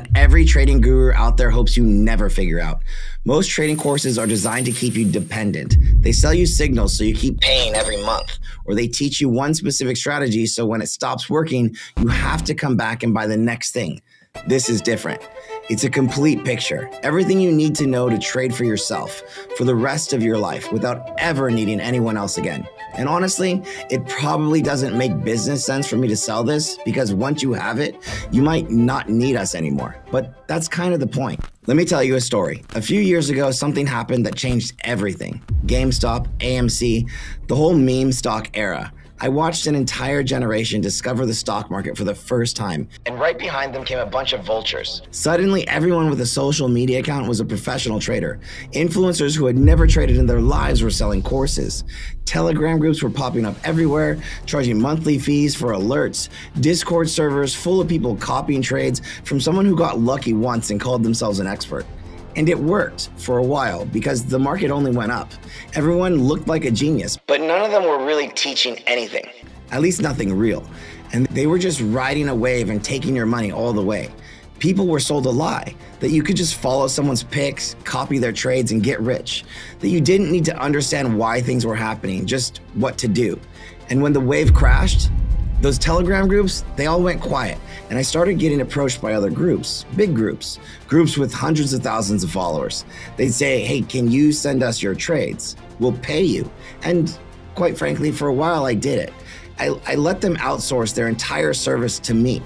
that every trading guru out there hopes you never figure out. Most trading courses are designed to keep you dependent. They sell you signals so you keep paying every month, or they teach you one specific strategy so when it stops working, you have to come back and buy the next thing. This is different. It's a complete picture. Everything you need to know to trade for yourself for the rest of your life without ever needing anyone else again. And honestly, it probably doesn't make business sense for me to sell this because once you have it, you might not need us anymore. But that's kind of the point. Let me tell you a story. A few years ago, something happened that changed everything. GameStop, AMC, the whole meme stock era. I watched an entire generation discover the stock market for the first time, and right behind them came a bunch of vultures. Suddenly, everyone with a social media account was a professional trader. Influencers who had never traded in their lives were selling courses. Telegram groups were popping up everywhere, charging monthly fees for alerts. Discord servers full of people copying trades from someone who got lucky once and called themselves an expert. And it worked for a while because the market only went up. Everyone looked like a genius, but none of them were really teaching anything, at least nothing real. And they were just riding a wave and taking your money all the way. People were sold a lie that you could just follow someone's picks, copy their trades, and get rich. That you didn't need to understand why things were happening, just what to do. And when the wave crashed, those Telegram groups, they all went quiet. And I started getting approached by other groups, big groups with hundreds of thousands of followers. They'd say, hey, can you send us your trades? We'll pay you. And quite frankly, for a while, I did it. I let them outsource their entire service to me.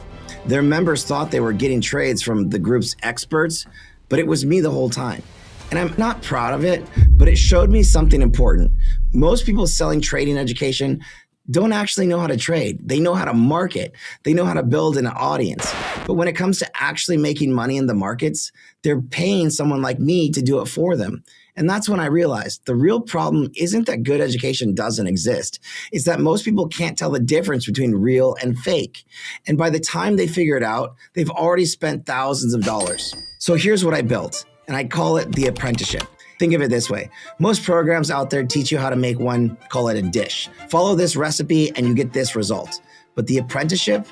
Their members thought they were getting trades from the group's experts, but it was me the whole time. And I'm not proud of it, but it showed me something important. Most people selling trading education don't actually know how to trade. They know how to market. They know how to build an audience. But when it comes to actually making money in the markets, they're paying someone like me to do it for them. And that's when I realized the real problem isn't that good education doesn't exist. It's that most people can't tell the difference between real and fake. And by the time they figure it out, they've already spent thousands of dollars. So here's what I built, and I call it the apprenticeship. Think of it this way. Most programs out there teach you how to make one, call it a dish. Follow this recipe and you get this result. But the apprenticeship,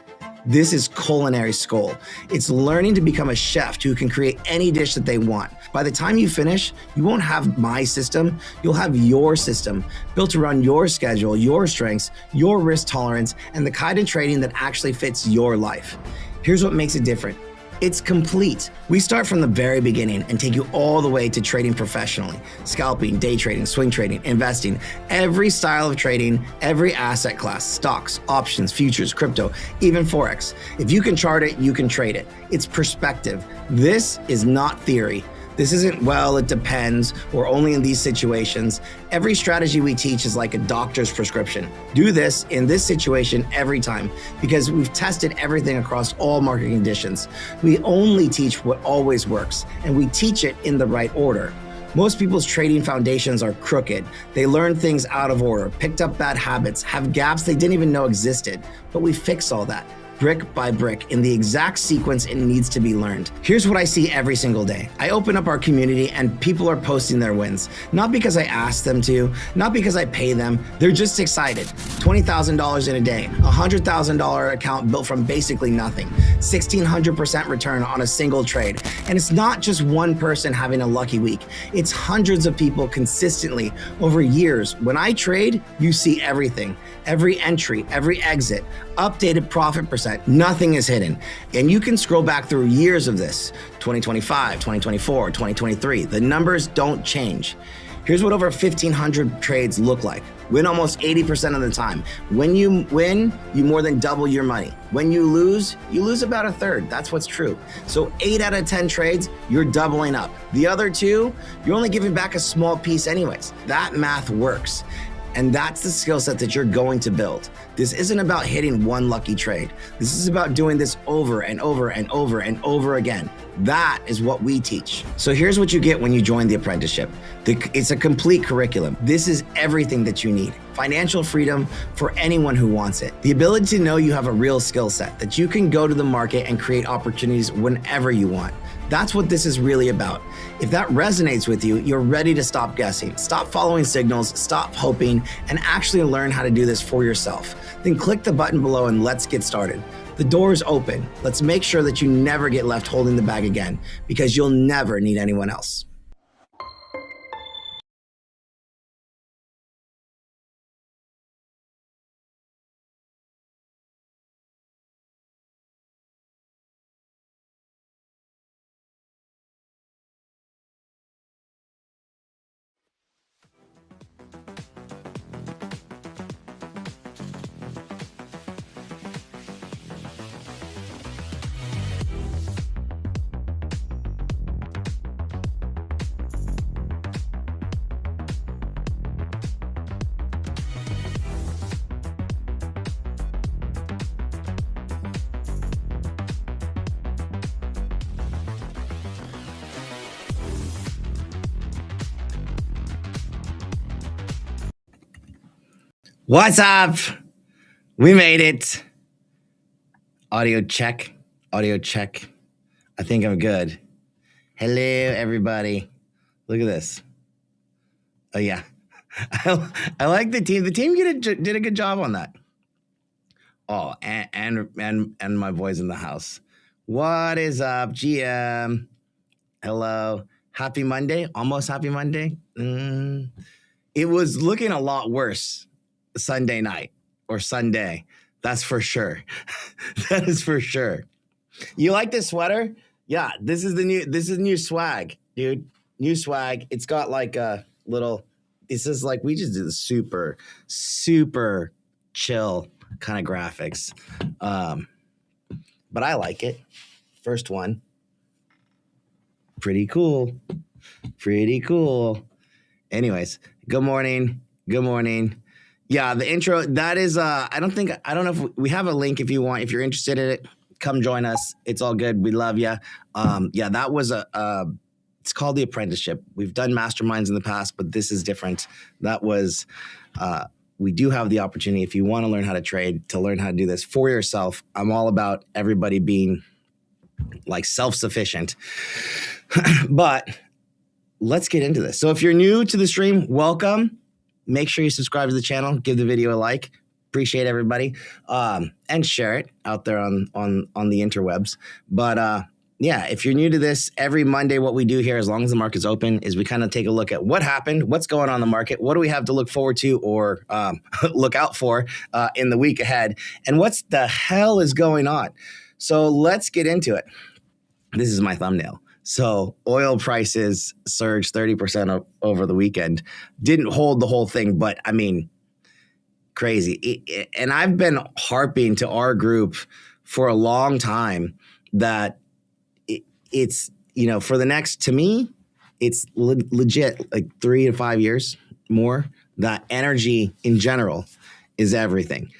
this is culinary school. It's learning to become a chef who can create any dish that they want. By the time you finish, you won't have my system, you'll have your system built around your schedule, your strengths, your risk tolerance, and the kind of trading that actually fits your life. Here's what makes it different. It's complete. We start from the very beginning and take you all the way to trading professionally. Scalping, day trading, swing trading, investing, every style of trading, every asset class, stocks, options, futures, crypto, even Forex. If you can chart it, you can trade it. It's perspective. This is not theory. This isn't, well, it depends, or only in these situations. Every strategy we teach is like a doctor's prescription. Do this in this situation every time, because we've tested everything across all market conditions. We only teach what always works, and we teach it in the right order. Most people's trading foundations are crooked. They learn things out of order, picked up bad habits, have gaps they didn't even know existed, but we fix all that, brick by brick, in the exact sequence it needs to be learned. Here's what I see every single day. I open up our community and people are posting their wins. Not because I asked them to, not because I pay them, they're just excited. $20,000 in a day, $100,000 account built from basically nothing, 1,600% return on a single trade. And it's not just one person having a lucky week. It's hundreds of people consistently over years. When I trade, you see everything. Every entry, every exit, updated profit percent, nothing is hidden. And you can scroll back through years of this, 2025, 2024, 2023. The numbers don't change. Here's what over 1,500 trades look like. Win almost 80% of the time. When you win, you more than double your money. When you lose about a third. That's what's true. So 8 out of 10 trades, you're doubling up. The other 2, you're only giving back a small piece anyways. That math works. And that's the skill set that you're going to build. This isn't about hitting one lucky trade. This is about doing this over and over and over and over again. That is what we teach. So here's what you get when you join the apprenticeship. It's a complete curriculum. This is everything that you need. Financial freedom for anyone who wants it. The ability to know you have a real skill set, that you can go to the market and create opportunities whenever you want. That's what this is really about. If that resonates with you, you're ready to stop guessing, stop following signals, stop hoping, and actually learn how to do this for yourself. Then click the button below and let's get started. The door is open. Let's make sure that you never get left holding the bag again, because you'll never need anyone else. What's up? We made it. Audio check. Audio check. I think I'm good. Hello, everybody. Look at this. Oh, yeah. I like the team. The team did a good job on that. Oh, and my boys in the house. What is up, GM? Hello. Happy Monday. Almost happy Monday. It was looking a lot worse Sunday night or Sunday. That's for sure. That is for sure. You like this sweater? Yeah, this is new swag, dude. New swag. It's got like a little, this is like, we just did the super chill kind of graphics. But I like it. First one. Pretty cool. Pretty cool. Anyways, good morning. Good morning. Yeah, the intro, that is, I don't know if we have a link if you're interested in it, come join us. It's all good. We love you. Yeah, that was it's called the apprenticeship. We've done masterminds in the past, but this is different. That was, we do have the opportunity, if you want to learn how to trade, to learn how to do this for yourself. I'm all about everybody being like self-sufficient, but let's get into this. So if you're new to the stream, welcome. Make sure you subscribe to the channel, give the video a like. Appreciate everybody. And share it out there on the interwebs. But yeah, if you're new to this, every Monday what we do here, as long as the market's open, is we kind of take a look at what happened, what's going on in the market, what do we have to look forward to or look out for in the week ahead, and what's the hell is going on. So let's get into it. This is my thumbnail. So oil prices surged 30% over the weekend. Didn't hold the whole thing, but I mean, crazy. And I've been harping to our group for a long time that it's, you know, for the next, to me, it's legit like 3 to 5 years more, that energy in general is everything.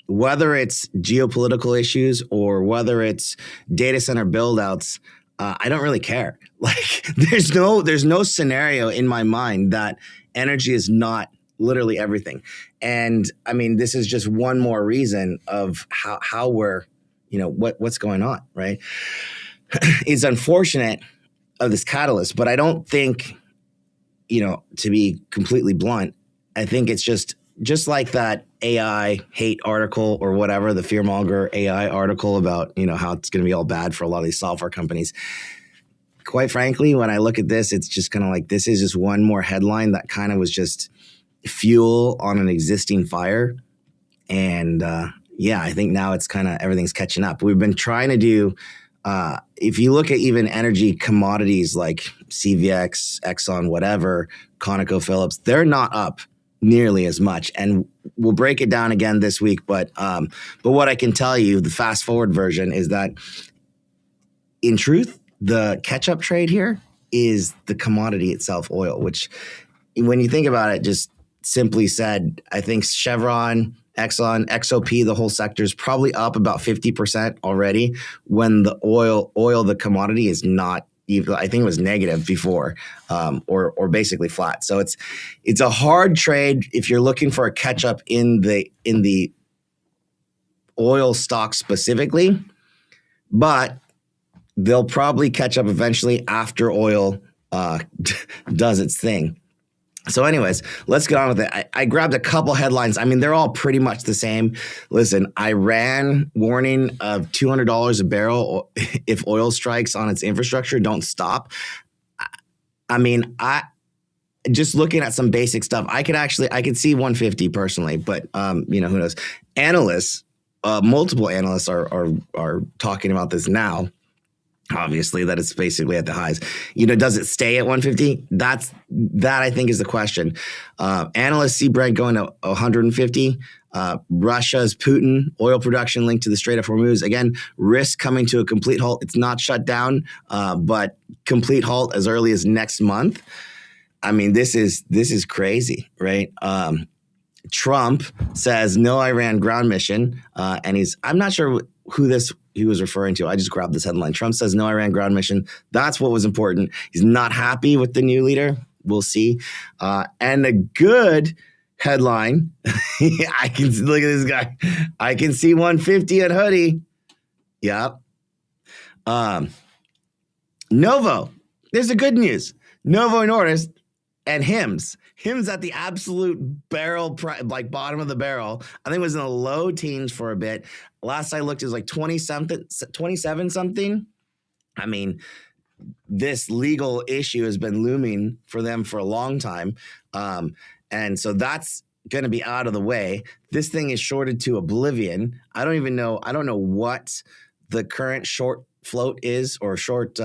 Whether it's geopolitical issues or whether it's data center buildouts, I don't really care. Like there's no scenario in my mind that energy is not literally everything. And I mean, this is just one more reason of how we're, you know, what's going on, right? It's unfortunate of this catalyst, but I don't think, you know, to be completely blunt, I think it's just like that AI hate article or whatever, the fearmonger AI article about, you know, how it's going to be all bad for a lot of these software companies. Quite frankly, when I look at this, it's just kind of like, this is just one more headline that kind of was just fuel on an existing fire. And yeah, I think now it's kind of, everything's catching up. We've been trying to do, if you look at even energy commodities like CVX, Exxon, whatever, ConocoPhillips, they're not up nearly as much. And we'll break it down again this week. But what I can tell you, the fast forward version is that in truth, the catch-up trade here is the commodity itself, oil, which when you think about it, just simply said, I think Chevron, Exxon, XOP, the whole sector is probably up about 50% already when the oil, the commodity is not even, I think it was negative before, or basically flat. So it's a hard trade if you're looking for a catch up in the oil stock specifically, but they'll probably catch up eventually after oil does its thing. So anyways, let's get on with it. I grabbed a couple headlines. I mean, they're all pretty much the same. Listen, Iran warning of $200 a barrel if oil strikes on its infrastructure. Don't stop. I mean, just looking at some basic stuff, I could see 150 personally, but who knows? Analysts, multiple analysts are talking about this now. Obviously, that it's basically at the highs. Does it stay at 150? That I think is the question. Analysts see Brent going to 150. Russia's Putin oil production linked to the Strait of Hormuz. Again, risk coming to a complete halt. It's not shut down, but complete halt as early as next month. I mean, this is crazy, right? Trump says no Iran ground mission, and I'm not sure who he was referring to. I just grabbed this headline. Trump says no Iran ground mission. That's what was important. He's not happy with the new leader. We'll see. And a good headline. I can look at this guy. I can see 150 at hoodie. Yep. Novo. There's the good news. Novo Nordisk and HIMS. HIMS at the absolute barrel, like bottom of the barrel. I think it was in the low teens for a bit. Last I looked, it was like 27 something. I mean, this legal issue has been looming for them for a long time. And so that's going to be out of the way. This thing is shorted to oblivion. I don't know what the current short float is or short,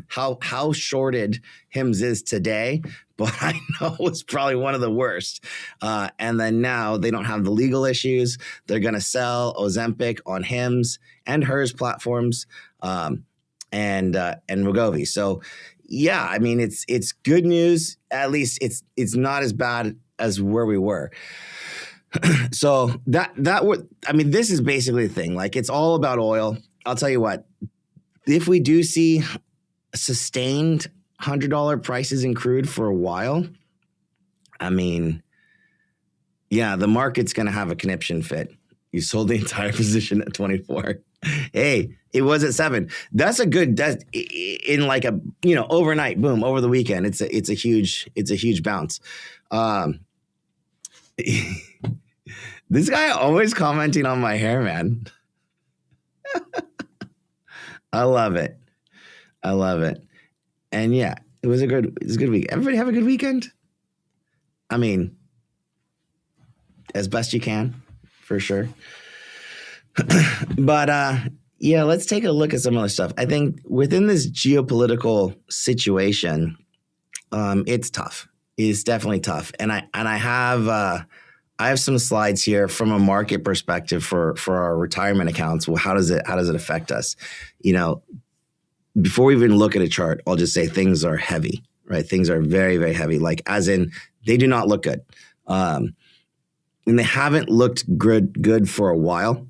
how shorted HIMS is today, but I know it's probably one of the worst. And then now they don't have the legal issues. They're going to sell Ozempic on HIMS and HERS platforms, and Wegovy. So yeah, I mean, it's good news. At least it's not as bad as where we were. So this is basically the thing. Like, it's all about oil. I'll tell you what, if we do see sustained $100 prices in crude for a while, I mean, yeah, the market's going to have a conniption fit. You sold the entire position at 24. Hey, it was at 7. That's a good, in like a, overnight, boom, over the weekend. It's a huge bounce. This guy always commenting on my hair, man. I love it. And yeah, it was a good week. Everybody have a good weekend? I mean, as best you can, for sure. But yeah, let's take a look at some other stuff. I think within this geopolitical situation, it's tough. It's definitely tough. And I have some slides here from a market perspective for our retirement accounts. Well, how does it affect us? Before we even look at a chart, I'll just say things are heavy, right? Things are very, very heavy. Like, as in, they do not look good. And they haven't looked good for a while.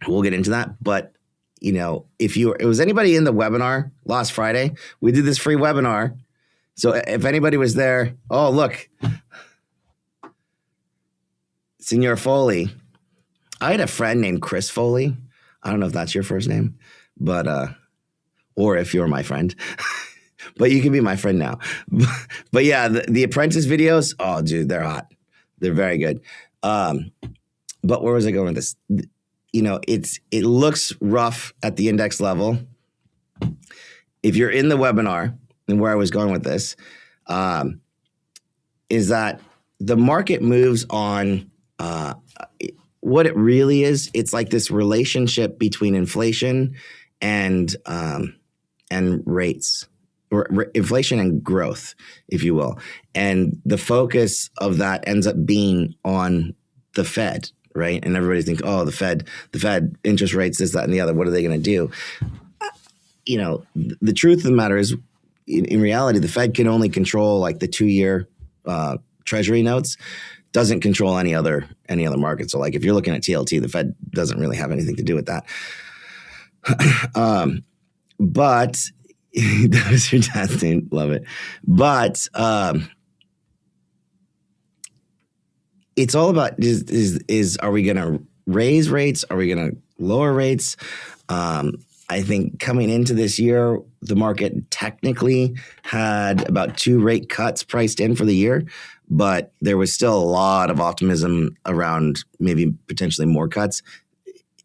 We'll get into that. But, it was anybody in the webinar last Friday, we did this free webinar. So if anybody was there, oh, look, Senor Foley. I had a friend named Chris Foley. I don't know if that's your first name, but, or if you're my friend, but you can be my friend now. But yeah, the Apprentice videos, oh, dude, they're hot. They're very good. But where was I going with this? It looks rough at the index level. If you're in the webinar, and where I was going with this, is that the market moves on what it really is. It's like this relationship between inflation and rates, or inflation and growth, if you will. And the focus of that ends up being on the Fed, right? And everybody thinks, oh, the Fed interest rates, this, that, and the other. What are they going to do? The truth of the matter is, in reality, the Fed can only control like the 2-year Treasury notes, doesn't control any other market. So like, if you're looking at TLT, the Fed doesn't really have anything to do with that. But that was fantastic. Love it. But it's all about is are we going to raise rates? Are we going to lower rates? I think coming into this year, the market technically had about 2 rate cuts priced in for the year, but there was still a lot of optimism around maybe potentially more cuts.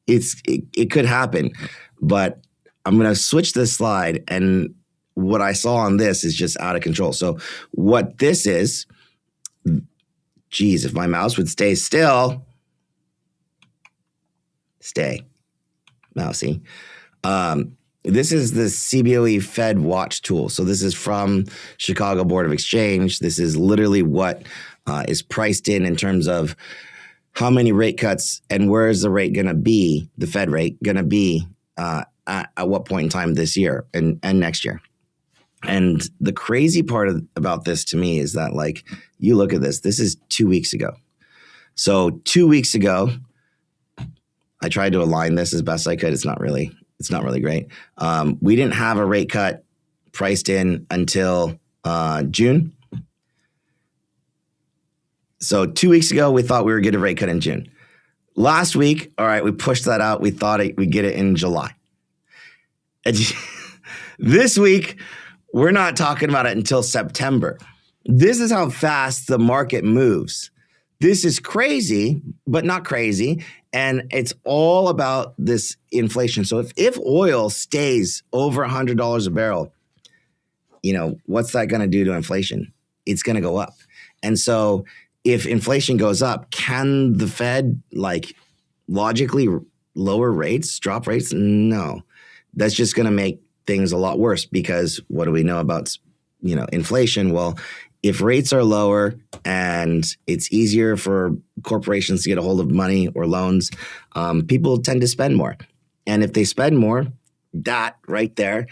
It could happen, but I'm going to switch this slide, and what I saw on this is just out of control. So what this is, geez, if my mouse would stay still, stay, mousy. This is the CBOE FedWatch tool. So this is from Chicago Board of Exchange. This is literally what is priced in terms of how many rate cuts and where is the rate going to be, the Fed rate going to be at what point in time this year and next year. And the crazy part about this to me is that, like, you look at this, this is 2 weeks ago. So 2 weeks ago, I tried to align this as best I could. It's not really great. We didn't have a rate cut priced in until June. So 2 weeks ago, we thought we were getting a rate cut in June. Last week, all right, we pushed that out. We thought we'd get it in July. And this week, we're not talking about it until September. This is how fast the market moves. This is crazy, but not crazy. And it's all about this inflation. So if oil stays over $100 a barrel, you know, what's that going to do to inflation? It's going to go up. And so if inflation goes up, can the Fed like logically lower rates, drop rates? No, that's just going to make things a lot worse, because what do we know about, you know, inflation? Well, if rates are lower and it's easier for corporations to get a hold of money or loans, people tend to spend more. And if they spend more, that right there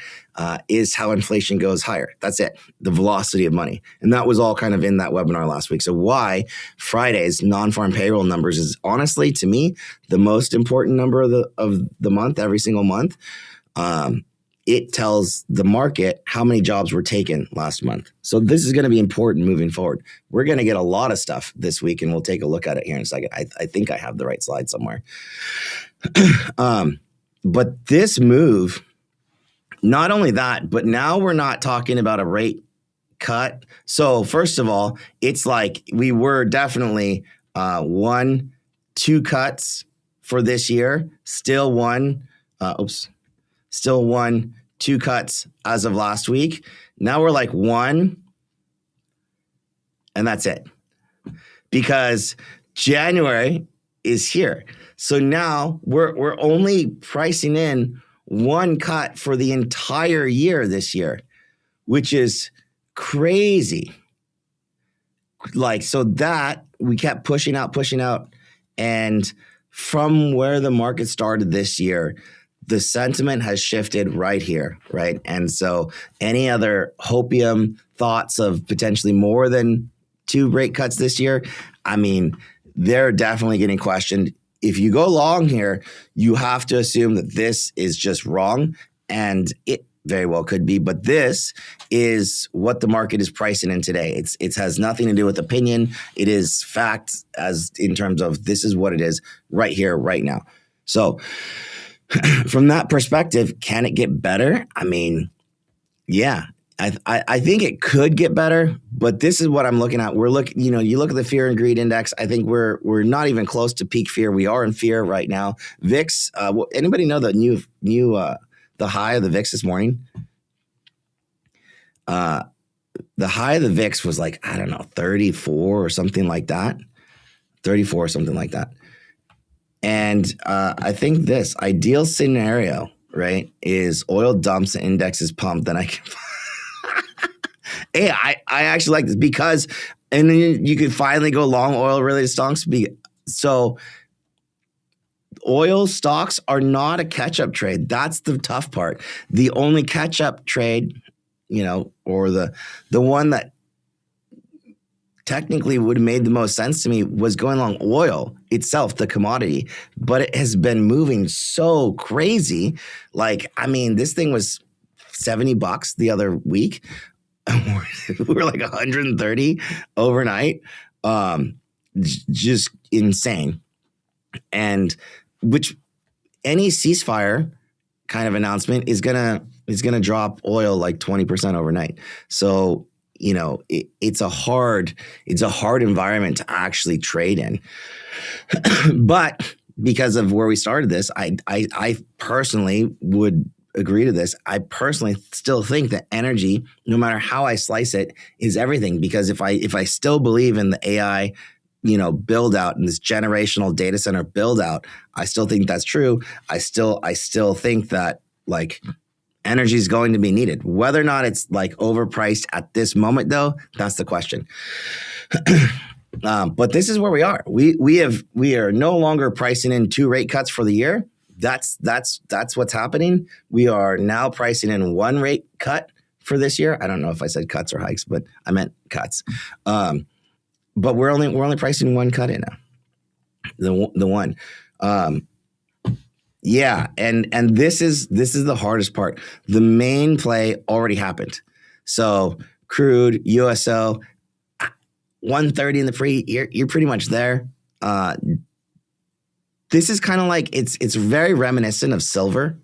is how inflation goes higher. That's it, the velocity of money. And that was all kind of in that webinar last week. So why Friday's non-farm payroll numbers is honestly, to me, the most important number of the month, every single month. It tells the market how many jobs were taken last month. So this is going to be important moving forward. We're going to get a lot of stuff this week, and we'll take a look at it here in a second. I think I have the right slide somewhere. But this move, not only that, but now we're not talking about a rate cut. So first of all, it's like we were definitely 1-2 cuts for this year. Still 2 cuts as of last week. Now we're like 1, and that's it. Because January is here. So now we're only pricing in 1 cut for the entire year this year, which is crazy. Like, so that we kept pushing out. And from where the market started this year, the sentiment has shifted right here, right? And so any other hopium thoughts of potentially more than 2 rate cuts this year, I mean, they're definitely getting questioned. If you go long here, you have to assume that this is just wrong, and it very well could be, but this is what the market is pricing in today. It has nothing to do with opinion. It is fact, as in terms of this is what it is right here, right now. So from that perspective, can it get better? I mean, yeah, I think it could get better, but this is what I'm looking at. We're looking, you know, you look at the fear and greed index. I think we're not even close to peak fear. We are in fear right now. VIX. Anybody know the new the high of the VIX this morning? The high of the VIX was like, I don't know, 34 or something like that. 34 or something like that. And I think this ideal scenario, right, is oil dumps and indexes pumped. Then I can. Hey, I actually like this because, and then you could finally go long oil related stocks. So oil stocks are not a catch-up trade. That's the tough part. The only catch-up trade, you know, or the one that technically would have made the most sense to me was going long oil itself, the commodity. But it has been moving so crazy. Like, I mean, this thing was $70 the other week. We were like 130 overnight. Just insane. And which any ceasefire kind of announcement is gonna drop oil like 20% overnight. So it's a hard environment to actually trade in. But because of where we started this, I personally would agree to this. I personally still think that energy, no matter how I slice it, is everything. Because if I still believe in the AI, build out and this generational data center build out, I still think that's true. I still think that like energy is going to be needed. Whether or not it's like overpriced at this moment, though, that's the question. But this is where we are. We are no longer pricing in 2 rate cuts for the year. That's what's happening. We are now pricing in 1 rate cut for this year. I don't know if I said cuts or hikes, but I meant cuts. But we're only pricing 1 cut in now. The one. Yeah, and this is the hardest part. The main play already happened. So crude, USO, 130 in the pre, you're pretty much there. This is kind of like it's very reminiscent of silver,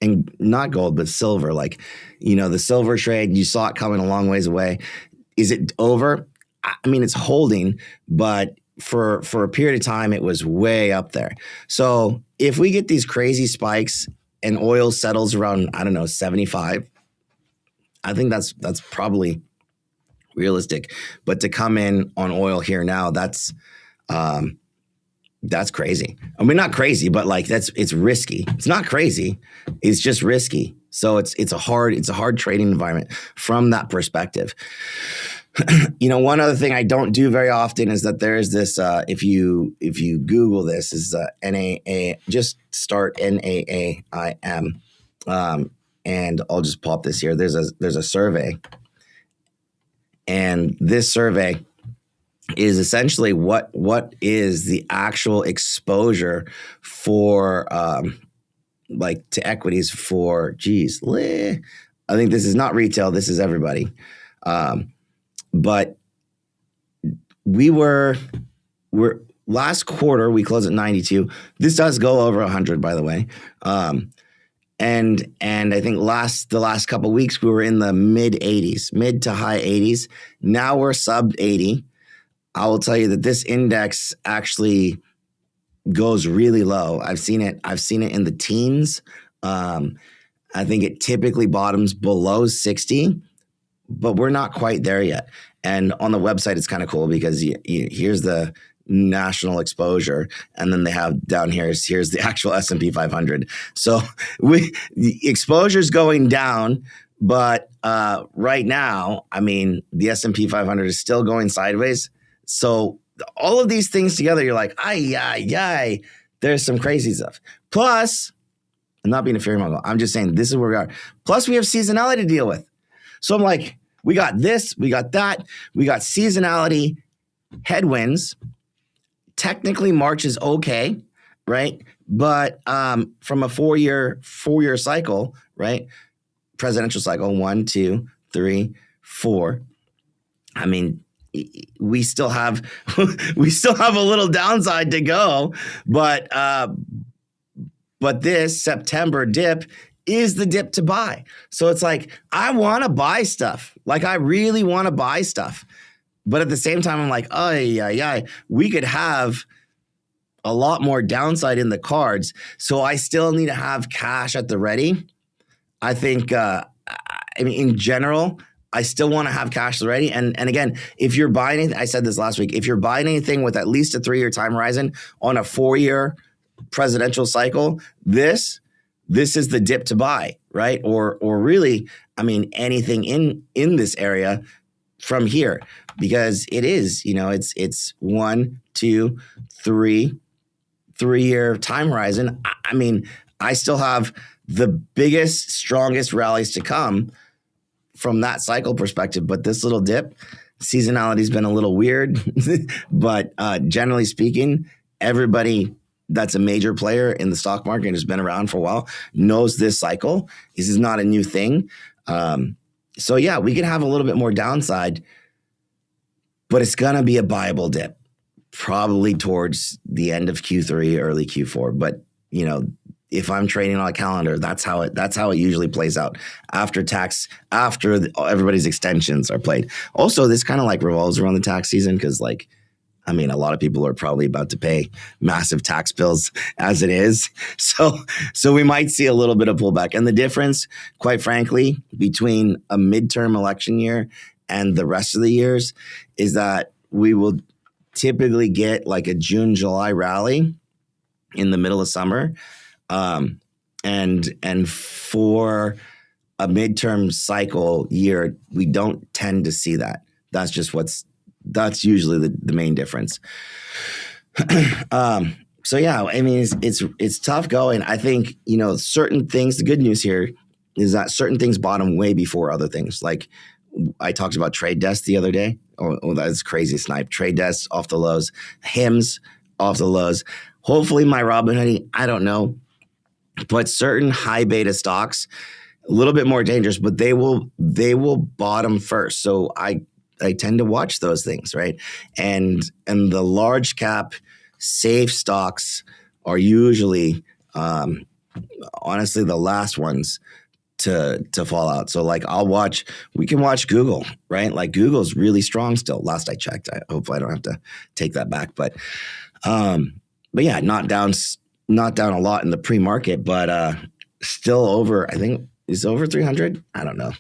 and not gold, but silver. Like, the silver trade, you saw it coming a long ways away. Is it over? I mean, it's holding, but for a period of time, it was way up there. So if we get these crazy spikes and oil settles around, I don't know, 75, I think that's probably realistic. But to come in on oil here now, that's crazy. I mean, not crazy, but like it's risky. It's not crazy. It's just risky. So it's a hard trading environment from that perspective. One other thing I don't do very often is that there is this, if you Google this, is NAA, just start NAAIM. And I'll just pop this here. There's a survey. And this survey is essentially what is the actual exposure for like to equities for, I think this is not retail, this is everybody. But we're last quarter, we closed at 92. This does go over 100, by the way. And I think the last couple of weeks, we were in the mid 80s, mid to high 80s. Now we're sub 80. I will tell you that this index actually goes really low. I've seen it in the teens. I think it typically bottoms below 60. But we're not quite there yet. And on the website, it's kind of cool because here's the national exposure, and then they have down here's the actual S&P 500. So the exposure is going down, but right now, I mean, the S&P 500 is still going sideways. So all of these things together, you're like, ay, there's some crazy stuff. Plus, I'm not being a fear mongol. I'm just saying this is where we are. Plus, we have seasonality to deal with. So I'm like, we got this, we got that, we got seasonality, headwinds. Technically, March is okay, right? But from a four-year cycle, right? Presidential cycle, 1, 2, 3, 4. I mean, we still have a little downside to go, but this September dip is the dip to buy. So it's like, I want to buy stuff. Like, I really want to buy stuff. But at the same time, I'm like, we could have a lot more downside in the cards. So I still need to have cash at the ready. I think, in general, I still want to have cash at the ready. And again, if you're buying anything, I said this last week, if you're buying anything with at least a 3-year time horizon on a 4-year presidential cycle, this is the dip to buy, right? Or really, I mean, anything in this area from here, because it is, it's 1, 2, 3-year time horizon. I mean, I still have the biggest, strongest rallies to come from that cycle perspective. But this little dip, seasonality has been a little weird, but generally speaking, everybody that's a major player in the stock market and has been around for a while knows this cycle. This is not a new thing. So yeah, we can have a little bit more downside, but it's going to be a buyable dip, probably towards the end of Q3, early Q4. But, if I'm trading on a calendar, that's how it usually plays out after tax, after everybody's extensions are played. Also, this kind of like revolves around the tax season because like, I mean, a lot of people are probably about to pay massive tax bills as it is. So we might see a little bit of pullback. And the difference, quite frankly, between a midterm election year and the rest of the years is that we will typically get like a June, July rally in the middle of summer. And for a midterm cycle year, we don't tend to see that. That's usually the main difference. So yeah, I mean, it's tough going. I think, certain things, the good news here is that certain things bottom way before other things. Like I talked about trade desks the other day. Oh, that's crazy snipe. Trade desks off the lows, HIMS off the lows. Hopefully my Robinhood, I don't know, but certain high beta stocks, a little bit more dangerous, but they will bottom first. So I tend to watch those things, right? And the large cap safe stocks are usually, honestly, the last ones to fall out. So like we can watch Google, right? Like Google's really strong still. Last I checked, hopefully I don't have to take that back, but yeah, not down a lot in the pre-market, but still over, I think is over 300. I don't know.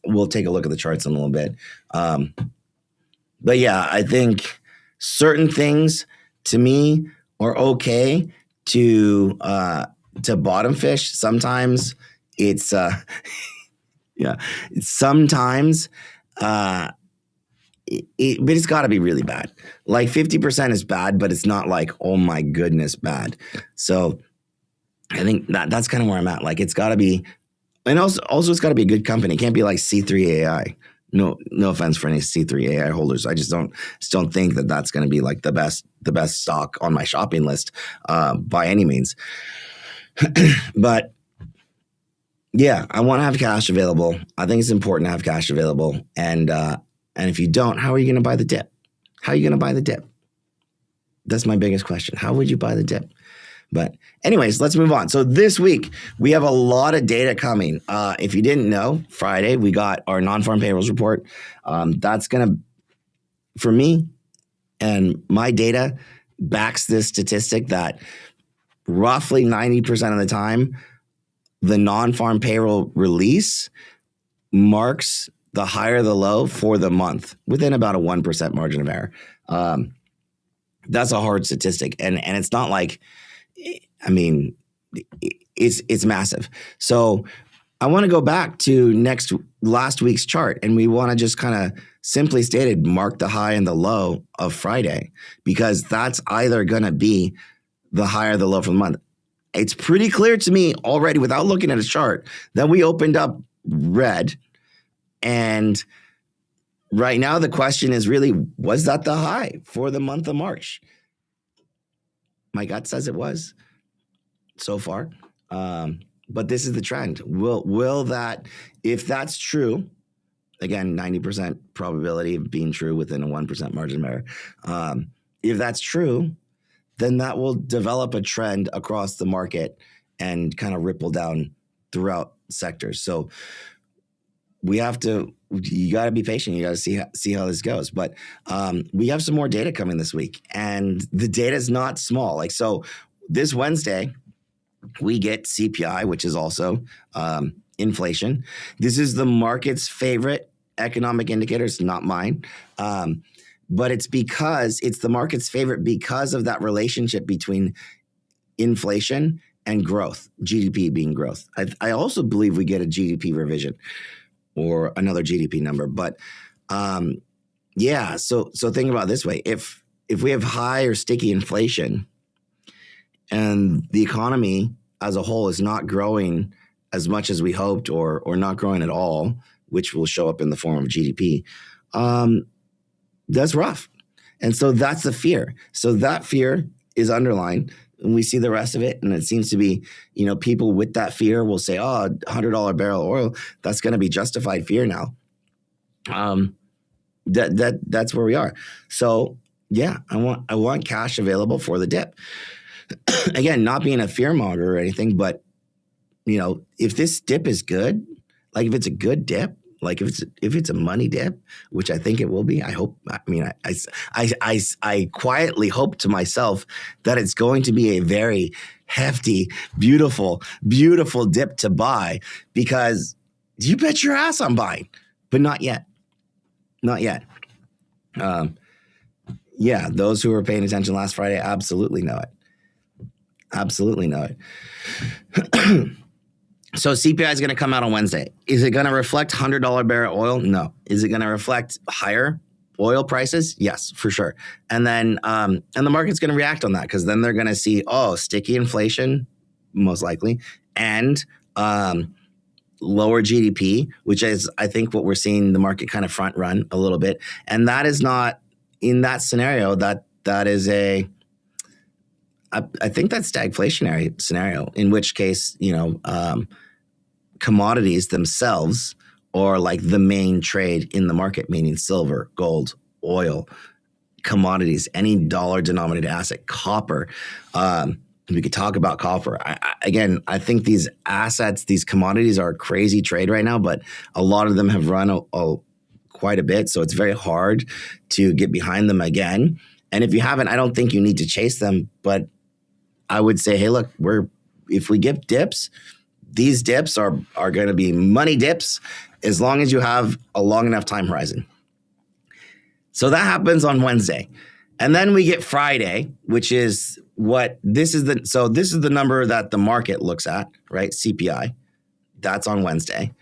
We'll take a look at the charts in a little bit. But yeah, I think certain things to me are okay to bottom fish. Sometimes it's yeah. Sometimes but it's got to be really bad. Like 50% is bad, but it's not like, oh my goodness, bad. So I think that's kind of where I'm at. Like it's got to be, and also it's got to be a good company. It can't be like C3AI. No offense for any C3AI holders. I just don't think that that's going to be like the best stock on my shopping list by any means. But yeah, I want to have cash available. I think it's important to have cash available. And if you don't, how are you going to buy the dip? How are you going to buy the dip? That's my biggest question. How would you buy the dip? But anyways, let's move on. So this week, we have a lot of data coming. If you didn't know, Friday, we got our non-farm payrolls report. That's going to, for me, and my data backs this statistic that roughly 90% of the time, the non-farm payroll release marks the higher the low for the month within about a 1% margin of error. That's a hard statistic. And it's not like, I mean, it's massive. So I want to go back to last week's chart, and we want to just kind of simply stated mark the high and the low of Friday, because that's either going to be the high or the low for the month. It's pretty clear to me already without looking at a chart that we opened up red. And right now the question is really, was that the high for the month of March? My gut says it was so far. But this is the trend. Will that, if that's true, again, 90% probability of being true within a 1% margin of error. If that's true, then that will develop a trend across the market and kind of ripple down throughout sectors. So you got to be patient. You got to see how this goes. But we have some more data coming this week, and the data is not small. Like, so this Wednesday, we get CPI, which is also inflation. This is the market's favorite economic indicator. It's not mine. But it's the market's favorite because of that relationship between inflation and growth, GDP being growth. I also believe we get a GDP revision or another GDP number. But yeah, so think about it this way. If we have high or sticky inflation and the economy as a whole is not growing as much as we hoped or not growing at all, which will show up in the form of GDP, that's rough. And so that's the fear. So that fear is underlined, and we see the rest of it. And it seems to be, people with that fear will say, oh, $100 barrel oil, that's going to be justified fear now. That's where we are. So yeah, I want cash available for the dip. again, not being a fearmonger or anything, but if this dip is good, like if it's a good dip, like if it's a money dip, which I think it will be, I hope. I mean, I quietly hope to myself that it's going to be a very hefty, beautiful, beautiful dip to buy, because you bet your ass I'm buying, but not yet, not yet. Yeah, those who were paying attention last Friday absolutely know it. Absolutely know it. So CPI is going to come out on Wednesday. Is it going to reflect $100 barrel oil? No. Is it going to reflect higher oil prices? Yes, for sure. And then and the market's going to react on that, because then they're going to see, sticky inflation, most likely, and lower GDP, which is, I think, what we're seeing the market kind of front run a little bit. And that is not, in that scenario, that is I think that's stagflationary scenario, in which case, commodities themselves are like the main trade in the market, meaning silver, gold, oil, commodities, any dollar denominated asset, copper. We could talk about copper. I think these assets, these commodities are a crazy trade right now, but a lot of them have run quite a bit. So it's very hard to get behind them again. And if you haven't, I don't think you need to chase them, but I would say, hey, look, if we get dips, these dips are going to be money dips as long as you have a long enough time horizon. So that happens on Wednesday. And then we get Friday, which is this is the number that the market looks at, right? CPI. That's on Wednesday.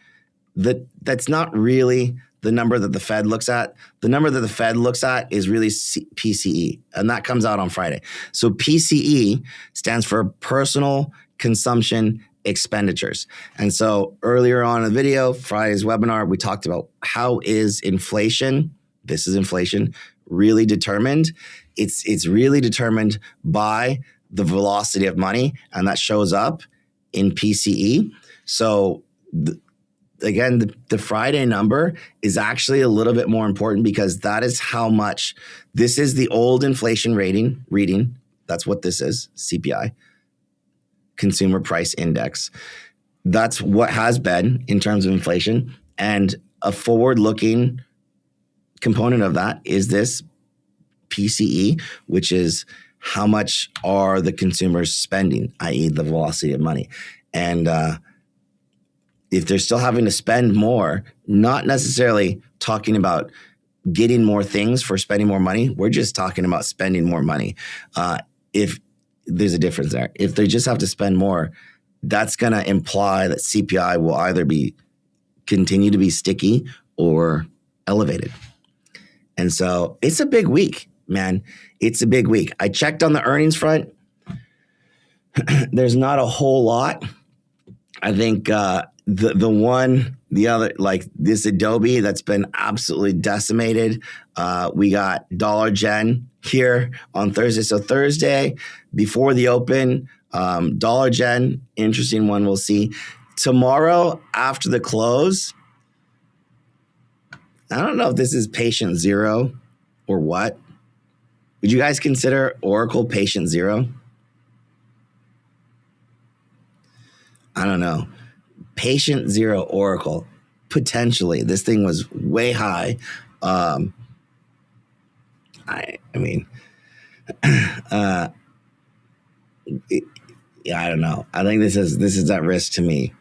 That's not really the number that the Fed looks at. The number that the Fed looks at is really PCE, and that comes out on Friday. So PCE stands for personal consumption expenditures. And so earlier on in the video, Friday's webinar, we talked about how is inflation, this is inflation, really determined. It's really determined by the velocity of money, and that shows up in PCE. So again, the Friday number is actually a little bit more important, because that is how much, this is the old inflation reading. That's what this is, CPI, Consumer Price Index. That's what has been in terms of inflation. And a forward-looking component of that is this PCE, which is how much are the consumers spending, i.e. the velocity of money. And if they're still having to spend more, not necessarily talking about getting more things for spending more money, we're just talking about spending more money. If there's a difference there. If they just have to spend more, that's going to imply that CPI will either continue to be sticky or elevated. And so it's a big week, man. It's a big week. I checked on the earnings front. There's not a whole lot. I think the other, like this Adobe that's been absolutely decimated. We got Dollar Gen here on Thursday. So Thursday before the open, Dollar Gen, interesting one, we'll see. Tomorrow after the close, I don't know if this is patient zero or what. Would you guys consider Oracle patient zero? I don't know. Patient zero Oracle, potentially. This thing was way high. I mean, I don't know. I think this is at risk to me.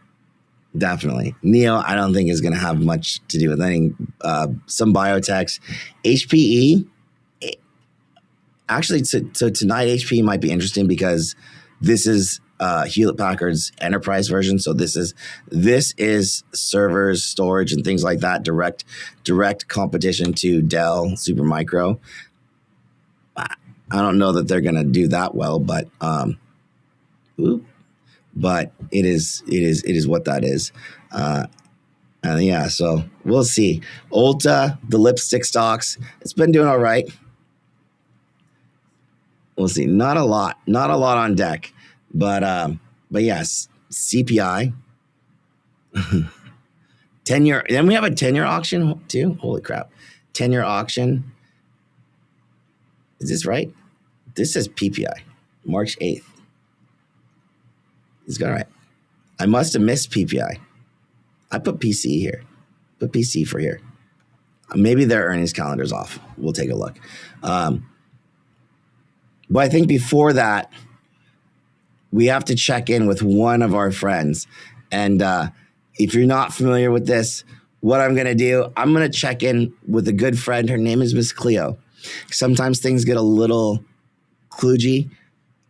Definitely. NEO, I don't think is going to have much to do with anything. Some biotechs. HPE, actually, so tonight HPE might be interesting, because this is Hewlett-Packard's enterprise version. So this is servers, storage, and things like that. Direct competition to Dell, Supermicro. I don't know that they're going to do that well, but it is what that is. And yeah, so we'll see. Ulta, the lipstick stocks, it's been doing all right. We'll see. Not a lot on deck. But yes, CPI, 10-year. Then we have a 10-year auction too. Holy crap. 10-year auction. Is this right? This says PPI, March 8th. He's got it right. I must have missed PPI. I put PC here. Put PC for here. Maybe their earnings calendar's off. We'll take a look. But I think before that, we have to check in with one of our friends. And if you're not familiar with this, what I'm going to do, I'm going to check in with a good friend. Her name is Miss Cleo. Sometimes things get a little kludgy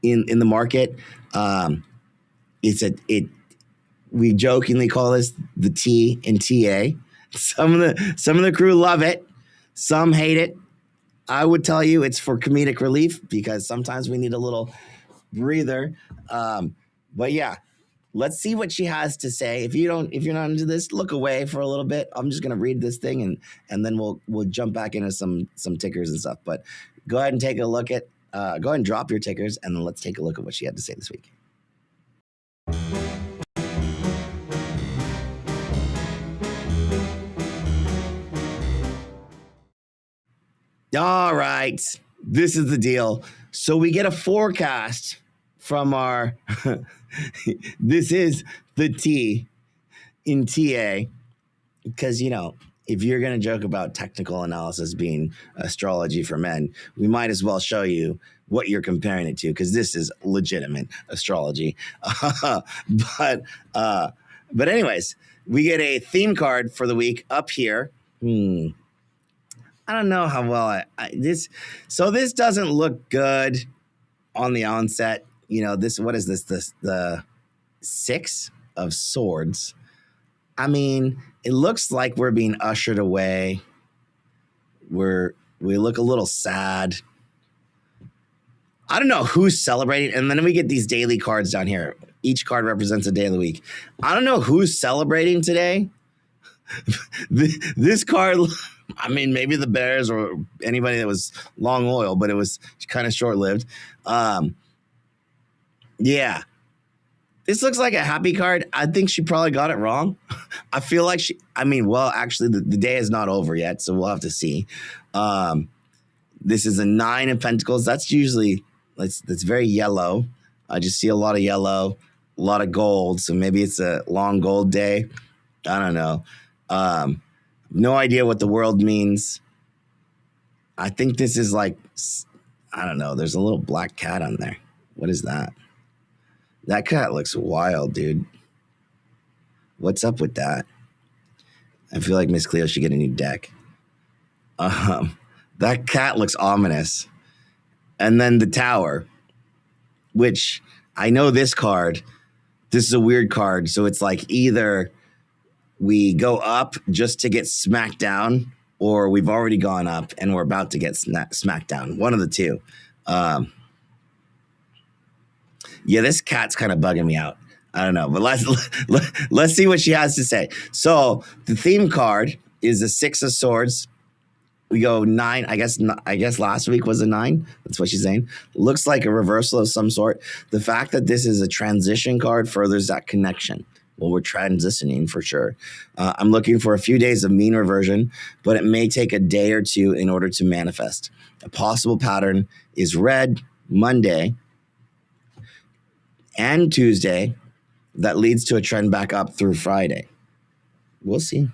in the market. We jokingly call this the T in TA. Some of the crew love it. Some hate it. I would tell you it's for comedic relief because sometimes we need a little breather. But yeah, let's see what she has to say. If you're not into this, look away for a little bit. I'm just gonna read this thing and then we'll jump back into some tickers and stuff. But go ahead and take a look at go ahead and drop your tickers and then let's take a look at what she had to say this week. All right, this is the deal. So we get a forecast from our, this is the T in TA, because, if you're going to joke about technical analysis being astrology for men, we might as well show you what you're comparing it to, because this is legitimate astrology. But anyways, we get a theme card for the week up here. I don't know how well this doesn't look good on the onset. What is this? The Six of Swords. I mean, it looks like we're being ushered away. We look a little sad. I don't know who's celebrating. And then we get these daily cards down here. Each card represents a day of the week. I don't know who's celebrating today. This card, I mean, maybe the Bears or anybody that was long oil, but it was kind of short-lived. Yeah. This looks like a happy card. I think she probably got it wrong. I feel like actually the day is not over yet, so we'll have to see. This is a 9 of Pentacles. That's very yellow. I just see a lot of yellow, a lot of gold. So maybe it's a long gold day. I don't know. No idea what the world means. I think this is I don't know. There's a little black cat on there. What is that? That cat looks wild, dude. What's up with that? I feel like Miss Cleo should get a new deck. That cat looks ominous. And then the Tower, which I know this card. This is a weird card. So it's like either we go up just to get smacked down, or we've already gone up and we're about to get smacked down. One of the two. Yeah, this cat's kind of bugging me out. I don't know, but let's see what she has to say. So the theme card is the 6 of Swords. We go 9. I guess last week was a 9. That's what she's saying. Looks like a reversal of some sort. The fact that this is a transition card furthers that connection. Well, we're transitioning for sure. I'm looking for a few days of mean reversion, but it may take a day or two in order to manifest. A possible pattern is red Monday and Tuesday that leads to a trend back up through Friday. We'll see.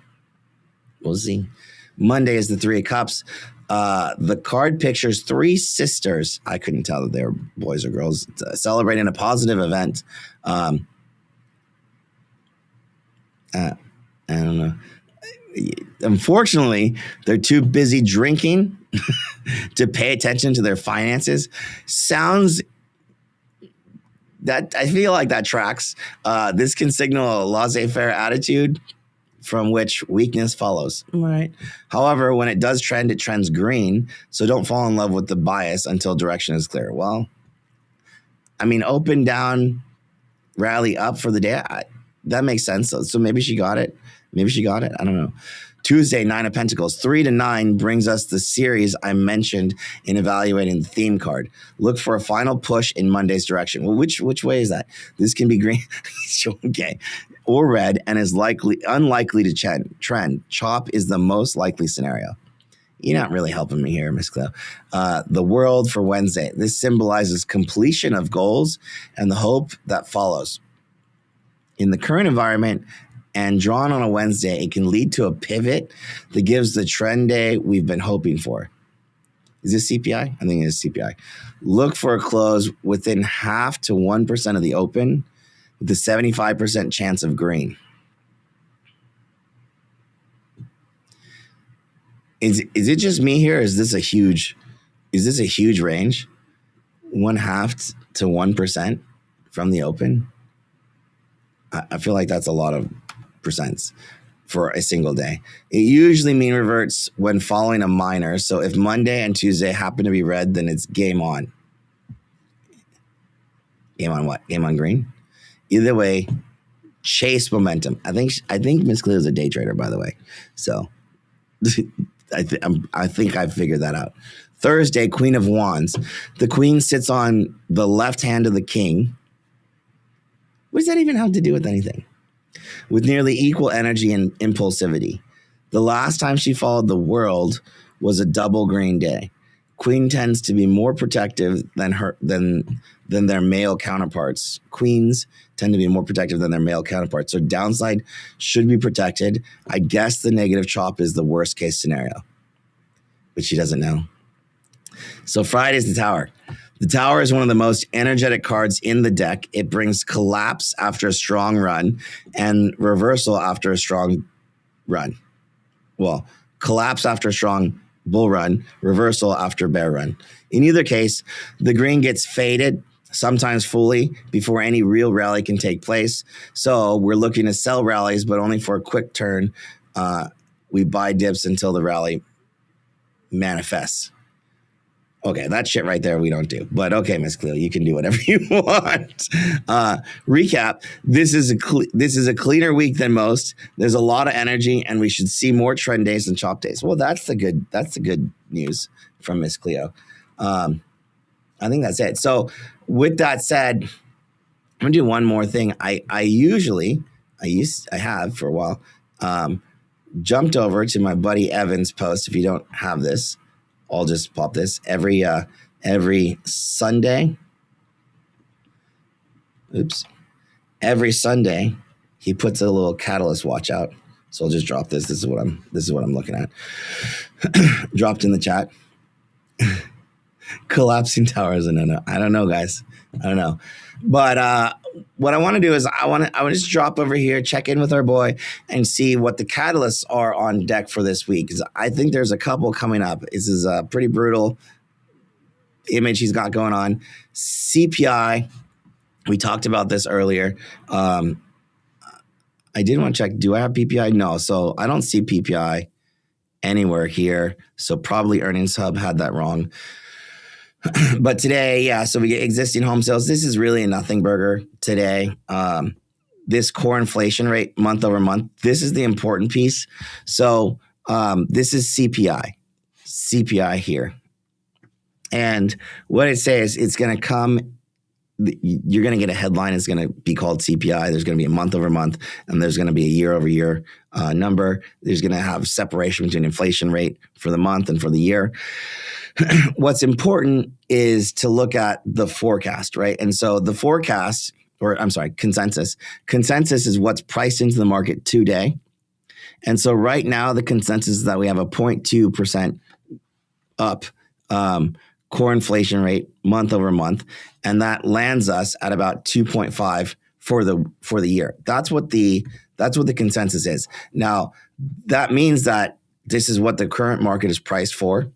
Monday is the 3 of Cups. The card pictures 3 sisters. I couldn't tell that they were boys or girls celebrating a positive event. I don't know. Unfortunately, they're too busy drinking to pay attention to their finances. Sounds that I feel like that tracks. This can signal a laissez-faire attitude from which weakness follows. Right. However, when it does trend, it trends green. So don't fall in love with the bias until direction is clear. Well, I mean, open, down, rally, up for the day. That makes sense. So maybe she got it. I don't know. Tuesday, 9 of Pentacles. 3 to 9 brings us the series I mentioned in evaluating the theme card. Look for a final push in Monday's direction. Well, which way is that? This can be green, okay, or red, and is unlikely to trend. Chop is the most likely scenario. You're not really helping me here, Miss Cleo. The World for Wednesday. This symbolizes completion of goals and the hope that follows. In the current environment and drawn on a Wednesday, it can lead to a pivot that gives the trend day we've been hoping for. Is this CPI? I think it is CPI. Look for a close within 0.5 to 1% of the open with a 75% chance of green. Is it just me here? Is this a huge range? 0.5 to 1% from the open? I feel like that's a lot of percents for a single day. It usually mean reverts when following a minor. So if Monday and Tuesday happen to be red, then it's game on. Game on what? Game on green? Either way, chase momentum. I think Miss Cleo is a day trader, by the way. So I think I figured that out. Thursday, Queen of Wands. The Queen sits on the left hand of the King. What does that even have to do with anything? With nearly equal energy and impulsivity. The last time she followed the world was a double green day. Queen tends to be more protective than their male counterparts. Queens tend to be more protective than their male counterparts. So downside should be protected. I guess the negative chop is the worst case scenario, but she doesn't know. So Friday's the Tower. The Tower is one of the most energetic cards in the deck. It brings collapse after a strong run and reversal after a strong run. Well, collapse after a strong bull run, reversal after bear run. In either case, the green gets faded, sometimes fully, before any real rally can take place. So we're looking to sell rallies, but only for a quick turn. We buy dips until the rally manifests. Okay, that shit right there we don't do. But okay, Miss Cleo, you can do whatever you want. Recap, this is a cleaner week than most. There's a lot of energy, and we should see more trend days than chop days. Well, that's the good news from Miss Cleo. I think that's it. So with that said, I'm gonna do one more thing. I have for a while, jumped over to my buddy Evan's post. If you don't have this, I'll just pop this every Sunday. Every Sunday, he puts a little catalyst watch out. So I'll just drop this. This is what I'm looking at. Dropped in the chat. Collapsing towers. No. I don't know, guys. I don't know. But what I want to do is I want to just drop over here, check in with our boy, and see what the catalysts are on deck for this week. Because I think there's a couple coming up. This is a pretty brutal image he's got going on. CPI. We talked about this earlier. I did want to check. Do I have PPI? No. So I don't see PPI anywhere here. So probably Earnings Hub had that wrong. But today, yeah, so we get existing home sales. This is really a nothing burger today. This core inflation rate month over month, this is the important piece. So this is CPI here. And what it says, it's going to come, you're going to get a headline. It's going to be called CPI. There's going to be a month over month, and there's going to be a year over year number. There's going to have separation between inflation rate for the month and for the year. What's important is to look at the forecast, right? And so the forecast, consensus. Consensus is what's priced into the market today. And so right now, the consensus is that we have a 0.2% up core inflation rate month over month, and that lands us at about 2.5 for the year. That's what the consensus is. Now, that means that this is what the current market is priced for.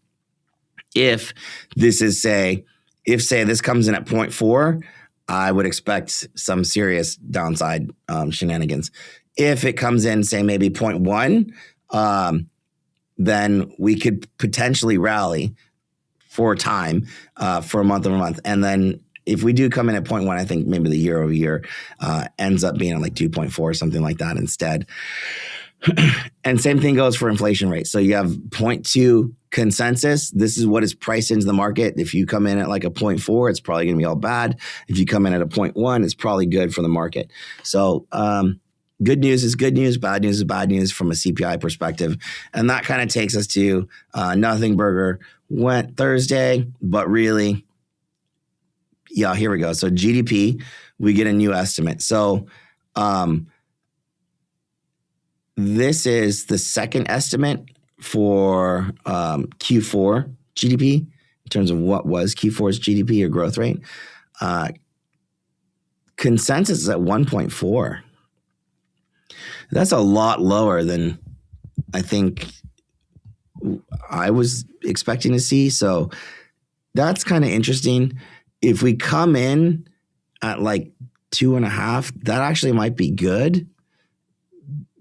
If this is say this comes in at 0.4, I would expect some serious downside shenanigans. If it comes in, say maybe 0.1, then we could potentially rally for time for a month over month. And then if we do come in at 0.1, I think maybe the year over year ends up being at like 2.4 or something like that instead. And same thing goes for inflation rate. So you have 0.2 consensus. This is what is priced into the market. If you come in at like a 0.4, it's probably going to be all bad. If you come in at a 0.1, it's probably good for the market. So good news is good news. Bad news is bad news from a CPI perspective. And that kind of takes us to nothing burger went Thursday, but really, yeah, here we go. So GDP, we get a new estimate. So This is the second estimate for Q4 GDP in terms of what was Q4's GDP or growth rate. Consensus is at 1.4. That's a lot lower than I think I was expecting to see. So that's kind of interesting. If we come in at like 2.5, that actually might be good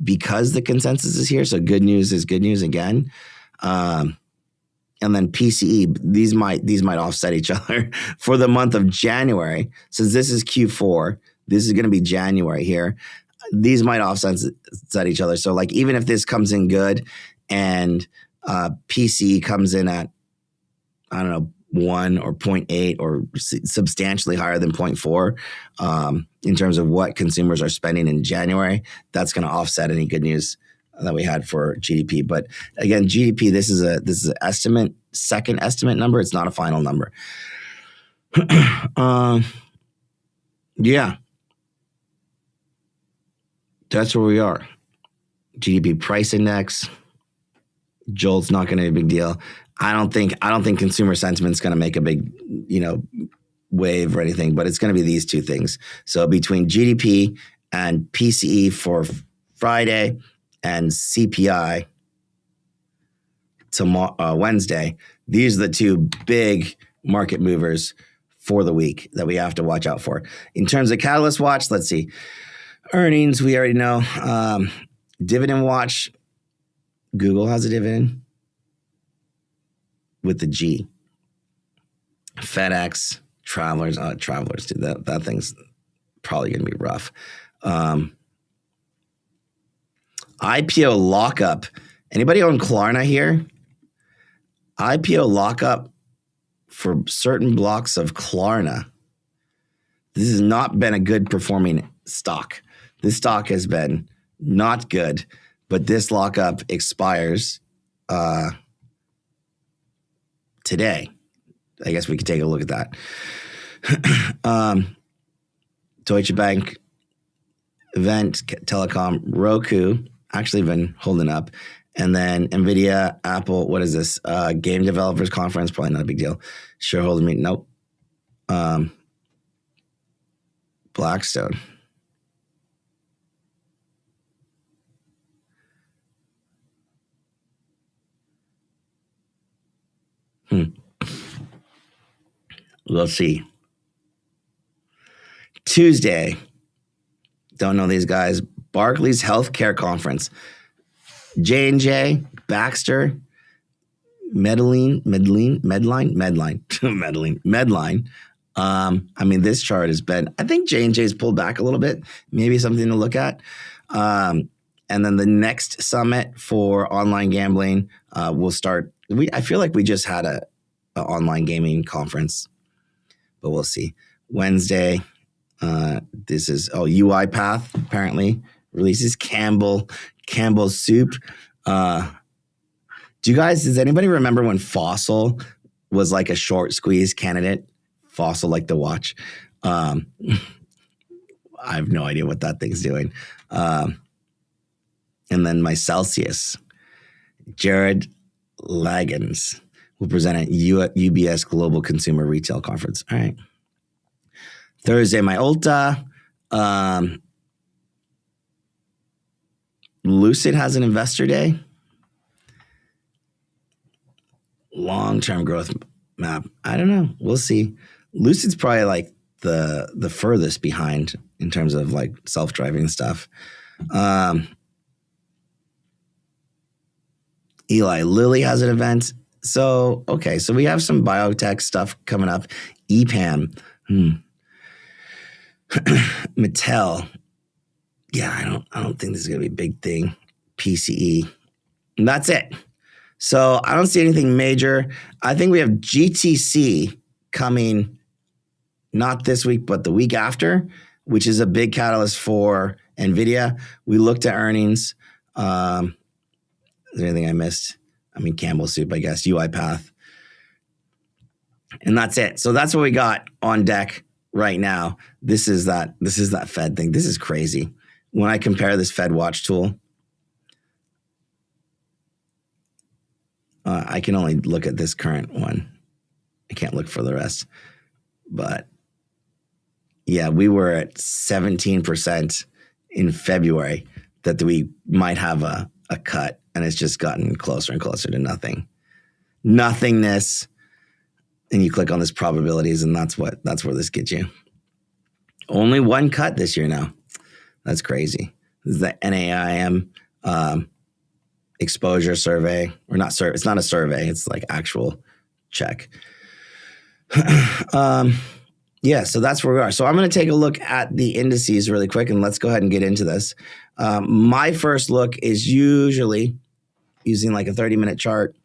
because the consensus is here. So good news is good news again. And then PCE, these might offset each other for the month of January. Since this is Q4, this is going to be January here. These might offset each other. So like even if this comes in good and PCE comes in at, I don't know, 1 or 0.8 or substantially higher than 0.4 in terms of what consumers are spending in January, that's going to offset any good news that we had for GDP. But again, GDP, this is an estimate, second estimate number. It's not a final number. Yeah. That's where we are. GDP price index. Jolt's not going to be a big deal. I don't think consumer sentiment's going to make a big, wave or anything, but it's going to be these two things. So between GDP and PCE for Friday and CPI tomorrow, Wednesday, these are the two big market movers for the week that we have to watch out for. In terms of catalyst watch, let's see. Earnings, we already know. Dividend watch, Google has a dividend with the G. FedEx, Travelers, dude, that thing's probably going to be rough. IPO lockup. Anybody own Klarna here? IPO lockup for certain blocks of Klarna. This has not been a good performing stock. This stock has been not good, but this lockup expires today. I guess we could take a look at that. Deutsche Bank, Event, Telecom, Roku, actually been holding up. And then NVIDIA, Apple, what is this? Game Developers Conference, probably not a big deal. Shareholder meeting, nope. Blackstone. We'll see. Tuesday. Don't know these guys. Barclays Healthcare Conference. J&J, Baxter, Medline. I mean, this chart has been, I think J&J's pulled back a little bit, maybe something to look at. And then the next summit for online gambling will start. I feel like we just had a online gaming conference, but we'll see. Wednesday, this is, UiPath apparently releases Campbell's Soup. Does anybody remember when Fossil was like a short squeeze candidate? Fossil, like the watch. I have no idea what that thing's doing. And then my Celsius, Jared Lagans, will present at UBS Global Consumer Retail Conference. All right. Thursday, my Ulta. Lucid has an investor day. Long-term growth map. I don't know. We'll see. Lucid's probably like the furthest behind in terms of like self-driving stuff. Eli Lilly has an event. So we have some biotech stuff coming up. EPAM. Mattel. Yeah, I don't think this is going to be a big thing. PCE. And that's it. So I don't see anything major. I think we have GTC coming not this week, but the week after, which is a big catalyst for NVIDIA. We looked at earnings. Is there anything I missed? I mean, Campbell's Soup, I guess, UiPath. And that's it. So that's what we got on deck right now. This is that Fed thing. This is crazy. when I compare this FedWatch tool, I can only look at this current one. I can't look for the rest. But yeah, we were at 17% in February that we might have a cut, and it's just gotten closer and closer to nothing. Nothingness. And you click on this probabilities, and that's where this gets you. Only one cut this year now. That's crazy. This is the NAAIM Exposure survey, or not survey. It's not a survey. It's like actual check. Yeah, so that's where we are. So I'm going to take a look at the indices really quick, and let's go ahead and get into this. My first look is usually using like a 30-minute chart,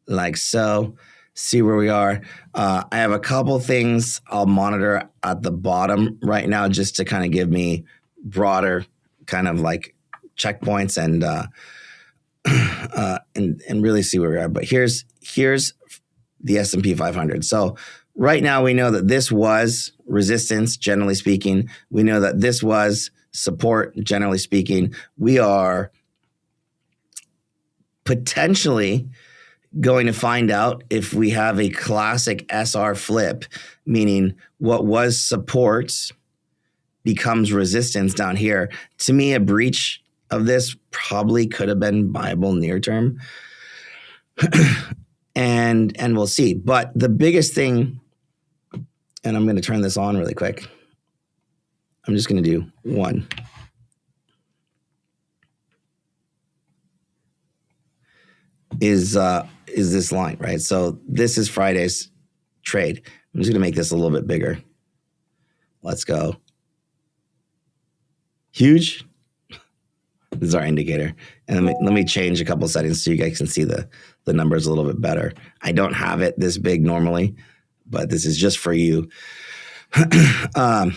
like so. See where we are. I have a couple things I'll monitor at the bottom right now just to kind of give me broader kind of like checkpoints and really see where we are. But here's the S&P 500. So right now we know that this was resistance, generally speaking. We know that this was support, generally speaking. We are potentially going to find out if we have a classic SR flip, meaning what was support becomes resistance down here. To me, a breach of this probably could have been viable near term. and we'll see. But the biggest thing, and I'm going to turn this on really quick. I'm just going to do one. Is this line, right? So this is Friday's trade. I'm just going to make this a little bit bigger. Let's go. Huge. This is our indicator. And let me change a couple settings so you guys can see the numbers a little bit better. I don't have it this big normally, but this is just for you. I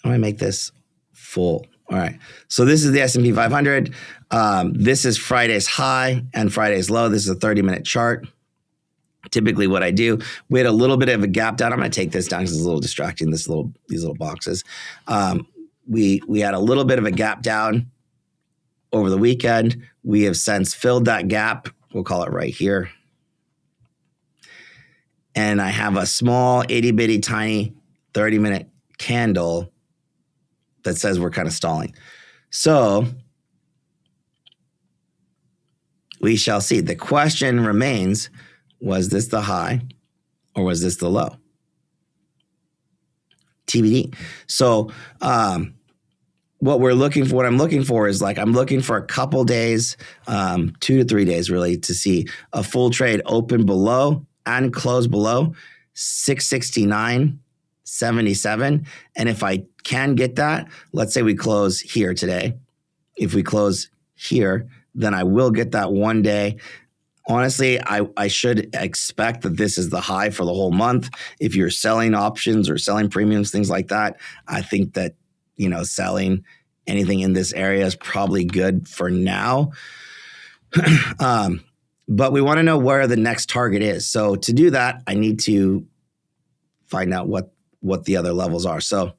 want to make this full. All right. So this is the S&P 500. This is Friday's high and Friday's low. This is a 30-minute chart. Typically what I do, we had a little bit of a gap down. I'm going to take this down because it's a little distracting, these little boxes. We had a little bit of a gap down over the weekend. We have since filled that gap. We'll call it right here. And I have a small itty-bitty tiny 30-minute candle that says we're kind of stalling. So we shall see. The question remains, was this the high or was this the low? TBD. So what I'm looking for is like, I'm looking for a couple days, 2 to 3 days really, to see a full trade open below and close below 669.77. And if I can get that, let's say we close here today. If we close here, then I will get that one day. Honestly, I should expect that this is the high for the whole month. If you're selling options or selling premiums, things like that, I think that, selling anything in this area is probably good for now. But we want to know where the next target is. So to do that, I need to find out what the other levels are. So,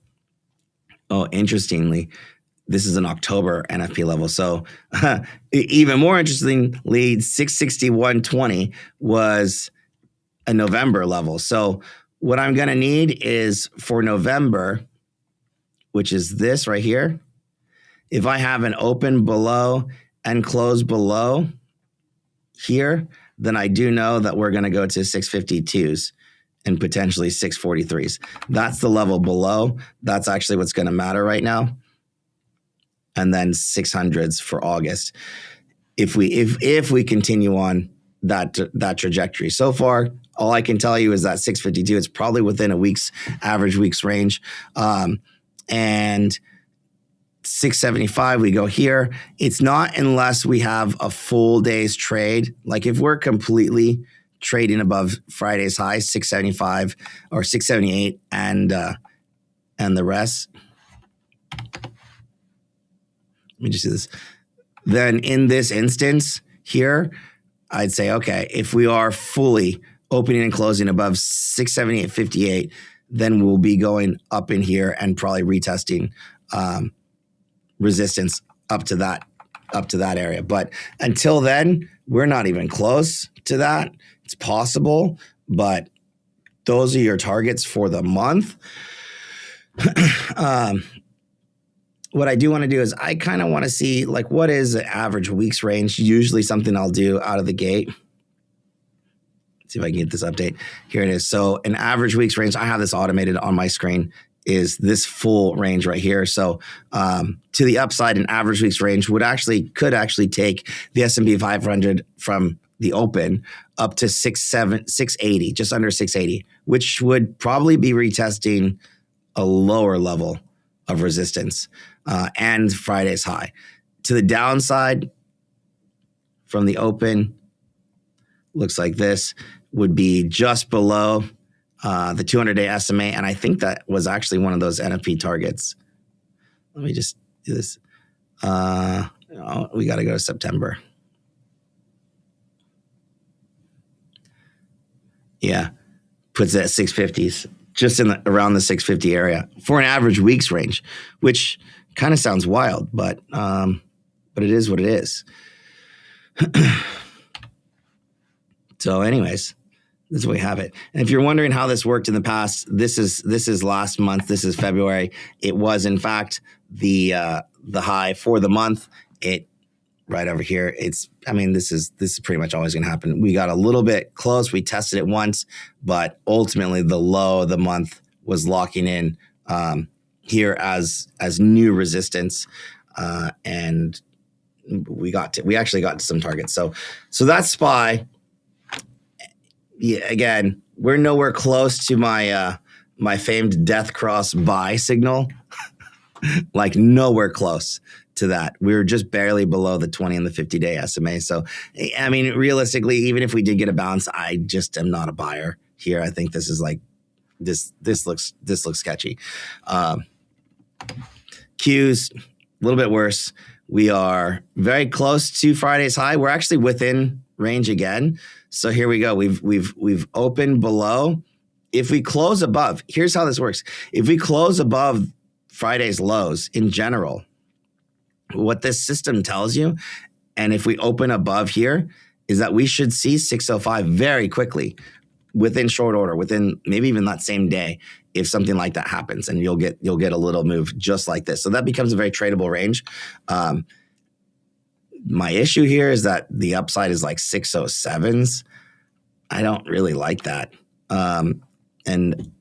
interestingly, this is an October NFP level. So even more interestingly, 661.20 was a November level. So what I'm going to need is for November, which is this right here, if I have an open below and close below here, then I do know that we're going to go to 652s and potentially 643s. That's the level below. That's actually what's going to matter right now. And then 600s for August. If we continue on that trajectory. So far, all I can tell you is that 652, it's probably within a average week's range. And 675, we go here. It's not unless we have a full day's trade. Like if we're completely trading above Friday's high, 675 or 678 and the rest. Let me just do this. Then in this instance here, I'd say, okay, if we are fully opening and closing above 678.58, then we'll be going up in here and probably retesting resistance up to that area. But until then, we're not even close to that. It's possible, but those are your targets for the month. What I do want to do is I kind of want to see like what is the average weeks range. Usually something I'll do out of the gate. Let's see if I can get this update. Here it is. So an average weeks range, I have this automated on my screen, is this full range right here. So to the upside, an average weeks range could actually take the S&P 500 from the open up to 680, just under 680, which would probably be retesting a lower level of resistance and Friday's high. To the downside from the open, looks like this would be just below the 200-day SMA, and I think that was actually one of those NFP targets. Let me just do this. We got to go to September. Yeah, puts it at 650s, just around the 650 area for an average weeks range, which kind of sounds wild, but it is what it is. So anyways, this is what we have it. And if you're wondering how this worked in the past, this is last month. This is February. It was in fact the high for the month. It right over here. This is pretty much always going to happen. We got a little bit close. We tested it once, but ultimately the low of the month was locking in here as new resistance, and we actually got to some targets. So that's SPY. Yeah, again, we're nowhere close to my my famed death cross buy signal. Like nowhere close to that. We were just barely below the 20 and the 50-day SMA. So, I mean, realistically, even if we did get a bounce, I just am not a buyer here. I think this is like this looks sketchy. Qs, a little bit worse. We are very close to Friday's high. We're actually within range again. So here we go. We've opened below. If we close above, here's how this works. If we close above Friday's lows in general, what this system tells you, and if we open above here, is that we should see 605 very quickly within short order, within maybe even that same day, if something like that happens, and you'll get a little move just like this. So that becomes a very tradable range. My issue here is that the upside is like 607s. I don't really like that. And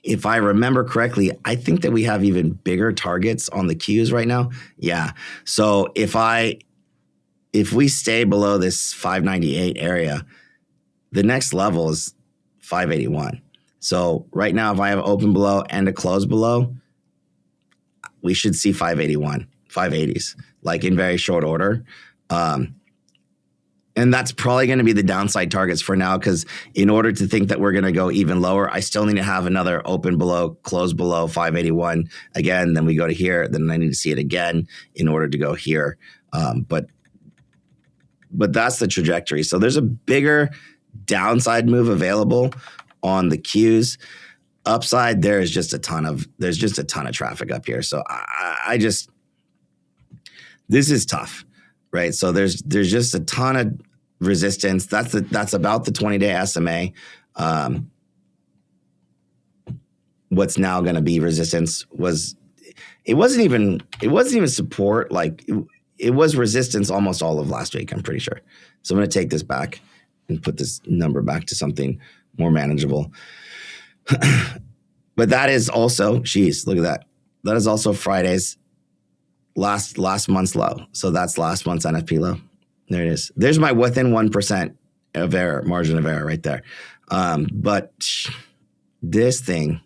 if I remember correctly, I think that we have even bigger targets on the Qs right now. Yeah. So if we stay below this 598 area, the next level is 581. So right now, if I have open below and a close below, we should see 581, 580s, like in very short order. And that's probably going to be the downside targets for now, because in order to think that we're going to go even lower, I still need to have another open below, close below 581 again. Then we go to here. Then I need to see it again in order to go here. But that's the trajectory. So there's a bigger downside move available on the Qs. Upside, there's just a ton of traffic up here. So I just, this is tough, right? So there's just a ton of resistance. That's about the 20-day SMA. What's now going to be resistance it wasn't even support. Like it was resistance almost all of last week, I'm pretty sure. So I'm going to take this back and put this number back to something more manageable. But that is also, look at that. That is also Friday's last month's low. So that's last month's NFP low. There it is. There's my within 1% of error, margin of error right there. But this thing,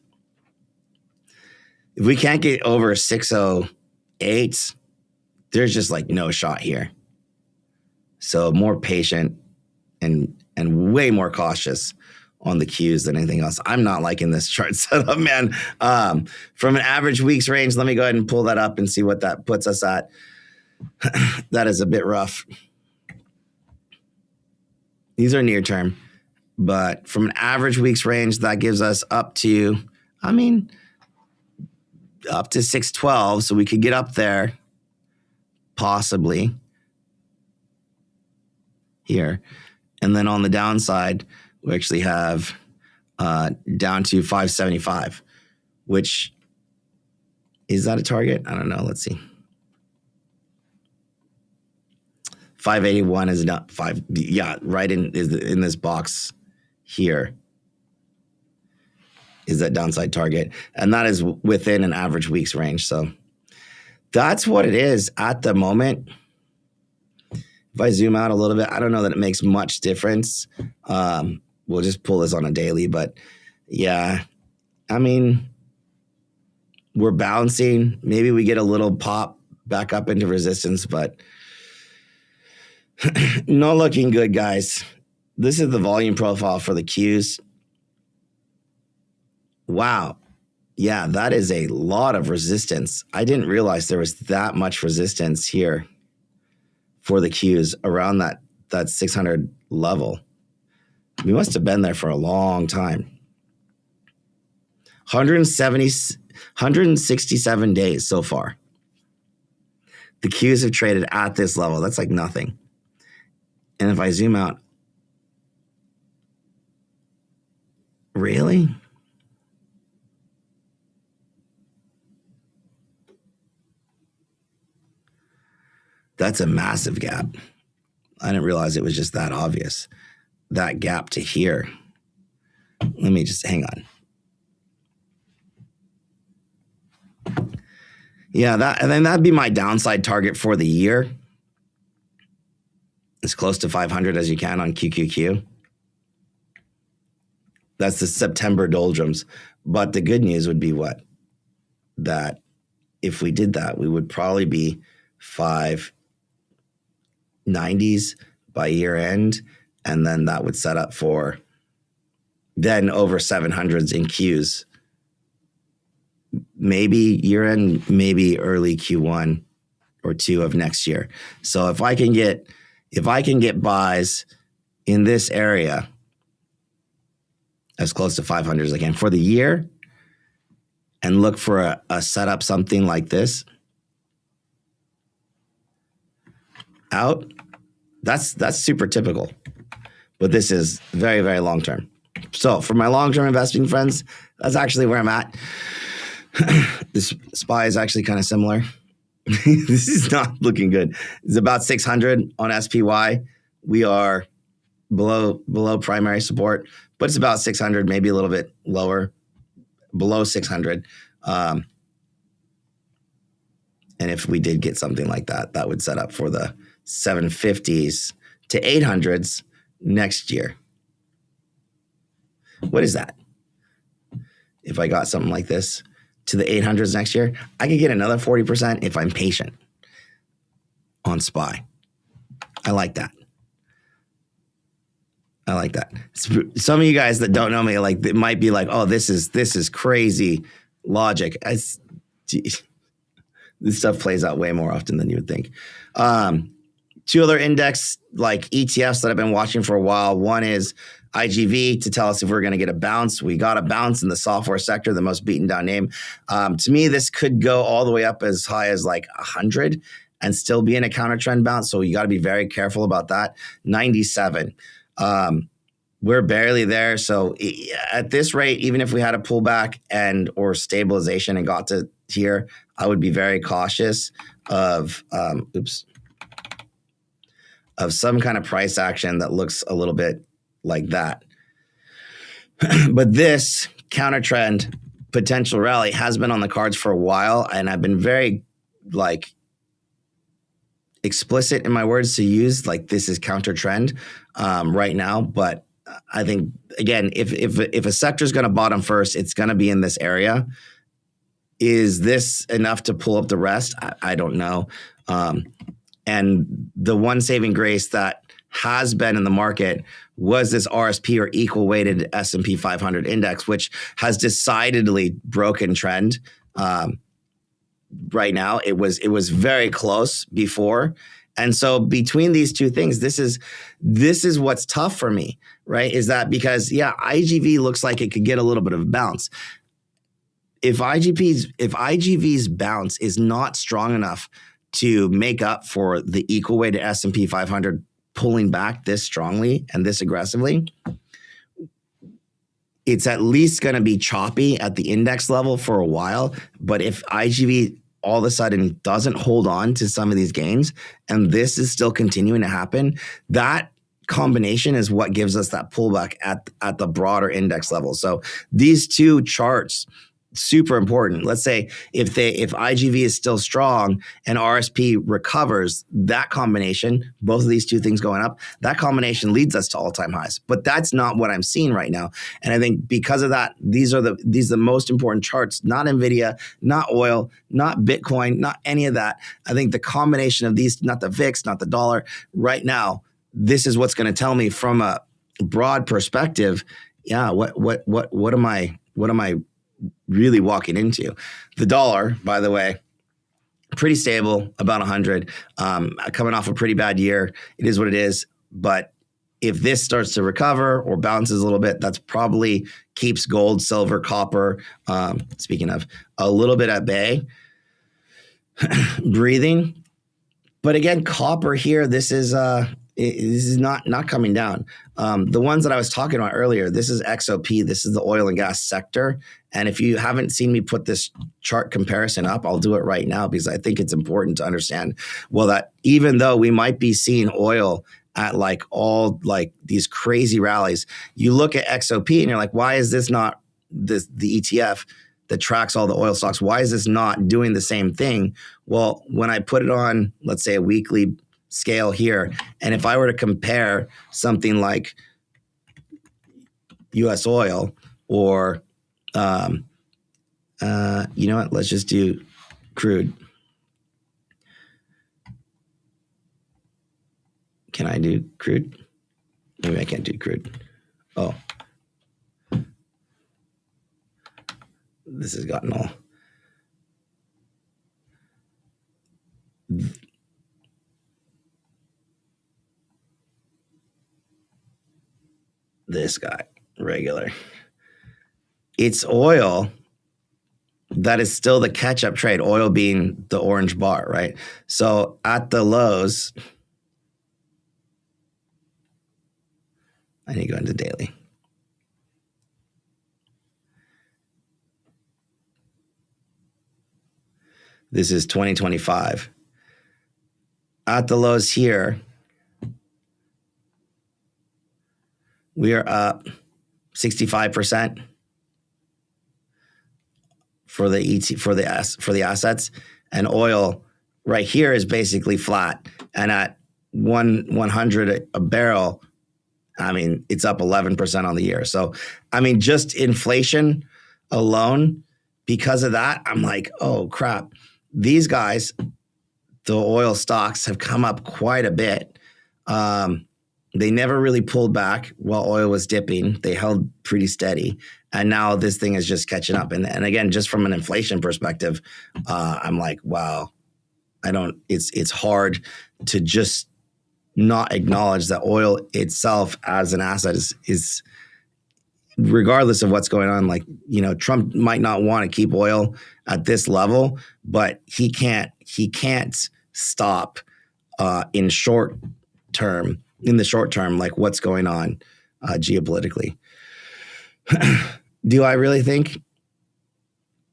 if we can't get over 608, there's just like no shot here. So more patient and way more cautious on the Qs than anything else. I'm not liking this chart setup, man. From an average weeks range, let me go ahead and pull that up and see what that puts us at. That is a bit rough. These are near term, but from an average weeks range, that gives us up to I mean, up to 612, so we could get up there, possibly, here. And then on the downside, we actually have down to 575, which, is that a target? I don't know. Let's see. 581 is not five. Yeah, right in this box here is that downside target. And that is within an average week's range. So that's what it is at the moment. If I zoom out a little bit, I don't know that it makes much difference. We'll just pull this on a daily, but yeah, I mean, we're bouncing. Maybe we get a little pop back up into resistance, but not looking good, guys. This is the volume profile for the Qs. Wow. Yeah, that is a lot of resistance. I didn't realize there was that much resistance here for the Qs around that 600 level. We must have been there for a long time. 167 days so far. The Qs have traded at this level. That's like nothing. And if I zoom out, really? That's a massive gap. I didn't realize it was just that obvious. That gap to here. Let me just hang on. Yeah, and then that'd be my downside target for the year. As close to 500 as you can on QQQ. That's the September doldrums. But the good news would be what? That if we did that, we would probably be 590s by year end. And then that would set up for then over 700s in Qs. Maybe year end, maybe early Q1 or 2 of next year. So if I can get buys in this area as close to 500 as I can for the year and look for a setup something like this out, that's super typical. But this is very, very long term. So for my long-term investing friends, that's actually where I'm at. This SPY is actually kind of similar. This is not looking good. It's about 600 on SPY. We are below primary support, but it's about 600, maybe a little bit lower, below 600. And if we did get something like that, that would set up for the 750s to 800s next year. What is that? If I got something like this to the 800s next year, I could get another 40% if I'm patient on SPY. I like that. I like that. Some of you guys that don't know me, like, it might be like, oh, this is crazy logic. This stuff plays out way more often than you would think. 2 other index like ETFs that I've been watching for a while. One is IGV to tell us if we're going to get a bounce. We got a bounce in the software sector, the most beaten down name. To me, this could go all the way up as high as like 100 and still be in a counter trend bounce. So you got to be very careful about that. 97. We're barely there. So at this rate, even if we had a pullback and or stabilization and got to here, I would be very cautious of some kind of price action that looks a little bit like that. But this counter trend potential rally has been on the cards for a while, and I've been very explicit in my words to use, like, this is counter trend right now. But I think, again, if a sector is going to bottom first, it's going to be in this area. Is this enough to pull up the rest? I don't know. And the one saving grace that has been in the market was this RSP, or equal weighted S&P 500 index, which has decidedly broken trend. Right now, it was very close before. And so between these two things, this is what's tough for me, right? Is that because, yeah, IGV looks like it could get a little bit of a bounce. if IGV's bounce is not strong enough to make up for the equal weighted S&P 500 pulling back this strongly and this aggressively, it's at least going to be choppy at the index level for a while. But if IGV all of a sudden doesn't hold on to some of these gains, and this is still continuing to happen, that combination is what gives us that pullback at the broader index level. So these two charts, super important. Let's say if IGV is still strong and RSP recovers, that combination, both of these two things going up, that combination leads us to all-time highs. But that's not what I'm seeing right now. And I think because of that, these are the most important charts, not Nvidia, not oil, not Bitcoin, not any of that. I think the combination of these, not the VIX, not the dollar, right now, this is what's going to tell me from a broad perspective, yeah, what am I really walking into? The dollar, by the way, pretty stable, about 100, coming off a pretty bad year. It is what it is. But if this starts to recover or bounces a little bit, that's probably keeps gold, silver, copper, speaking of, a little bit at bay, breathing. But again, copper here, this is not coming down. The ones that I was talking about earlier, this is XOP. This is the oil and gas sector. And if you haven't seen me put this chart comparison up, I'll do it right now because I think it's important to understand, well, that even though we might be seeing oil at all these crazy rallies, you look at XOP and you're like, why is this not the ETF that tracks all the oil stocks? Why is this not doing the same thing? Well, when I put it on, let's say, a weekly scale here, and if I were to compare something like US oil or you know what, let's just do crude. Can I do crude? Maybe I can't do crude. Oh, this has gotten all this guy, regular. It's oil that is still the catch-up trade, oil being the orange bar, right? So at the lows, I need to go into daily. This is 2025. At the lows here, we are up 65% for the assets, and oil right here is basically flat. And at 100 a barrel, I mean, it's up 11% on the year. So, I mean, just inflation alone, because of that, I'm like, oh crap, these guys, the oil stocks, have come up quite a bit. They never really pulled back while oil was dipping. They held pretty steady. And now this thing is just catching up. And again, just from an inflation perspective, I'm like, wow, it's hard to just not acknowledge that oil itself as an asset is regardless of what's going on. Like, you know, Trump might not want to keep oil at this level, but he can't stop in the short term, like what's going on geopolitically. Do I really think?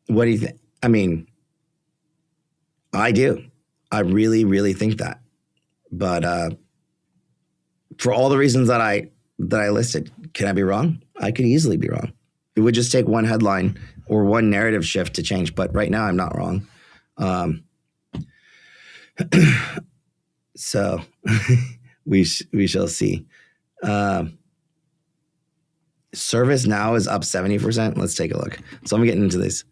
What do you think? I mean, I do. I really, really think that. But for all the reasons that I listed, can I be wrong? I could easily be wrong. It would just take one headline or one narrative shift to change. But right now, I'm not wrong. So we shall see. ServiceNow is up 70%. Let's take a look. So I'm getting into this.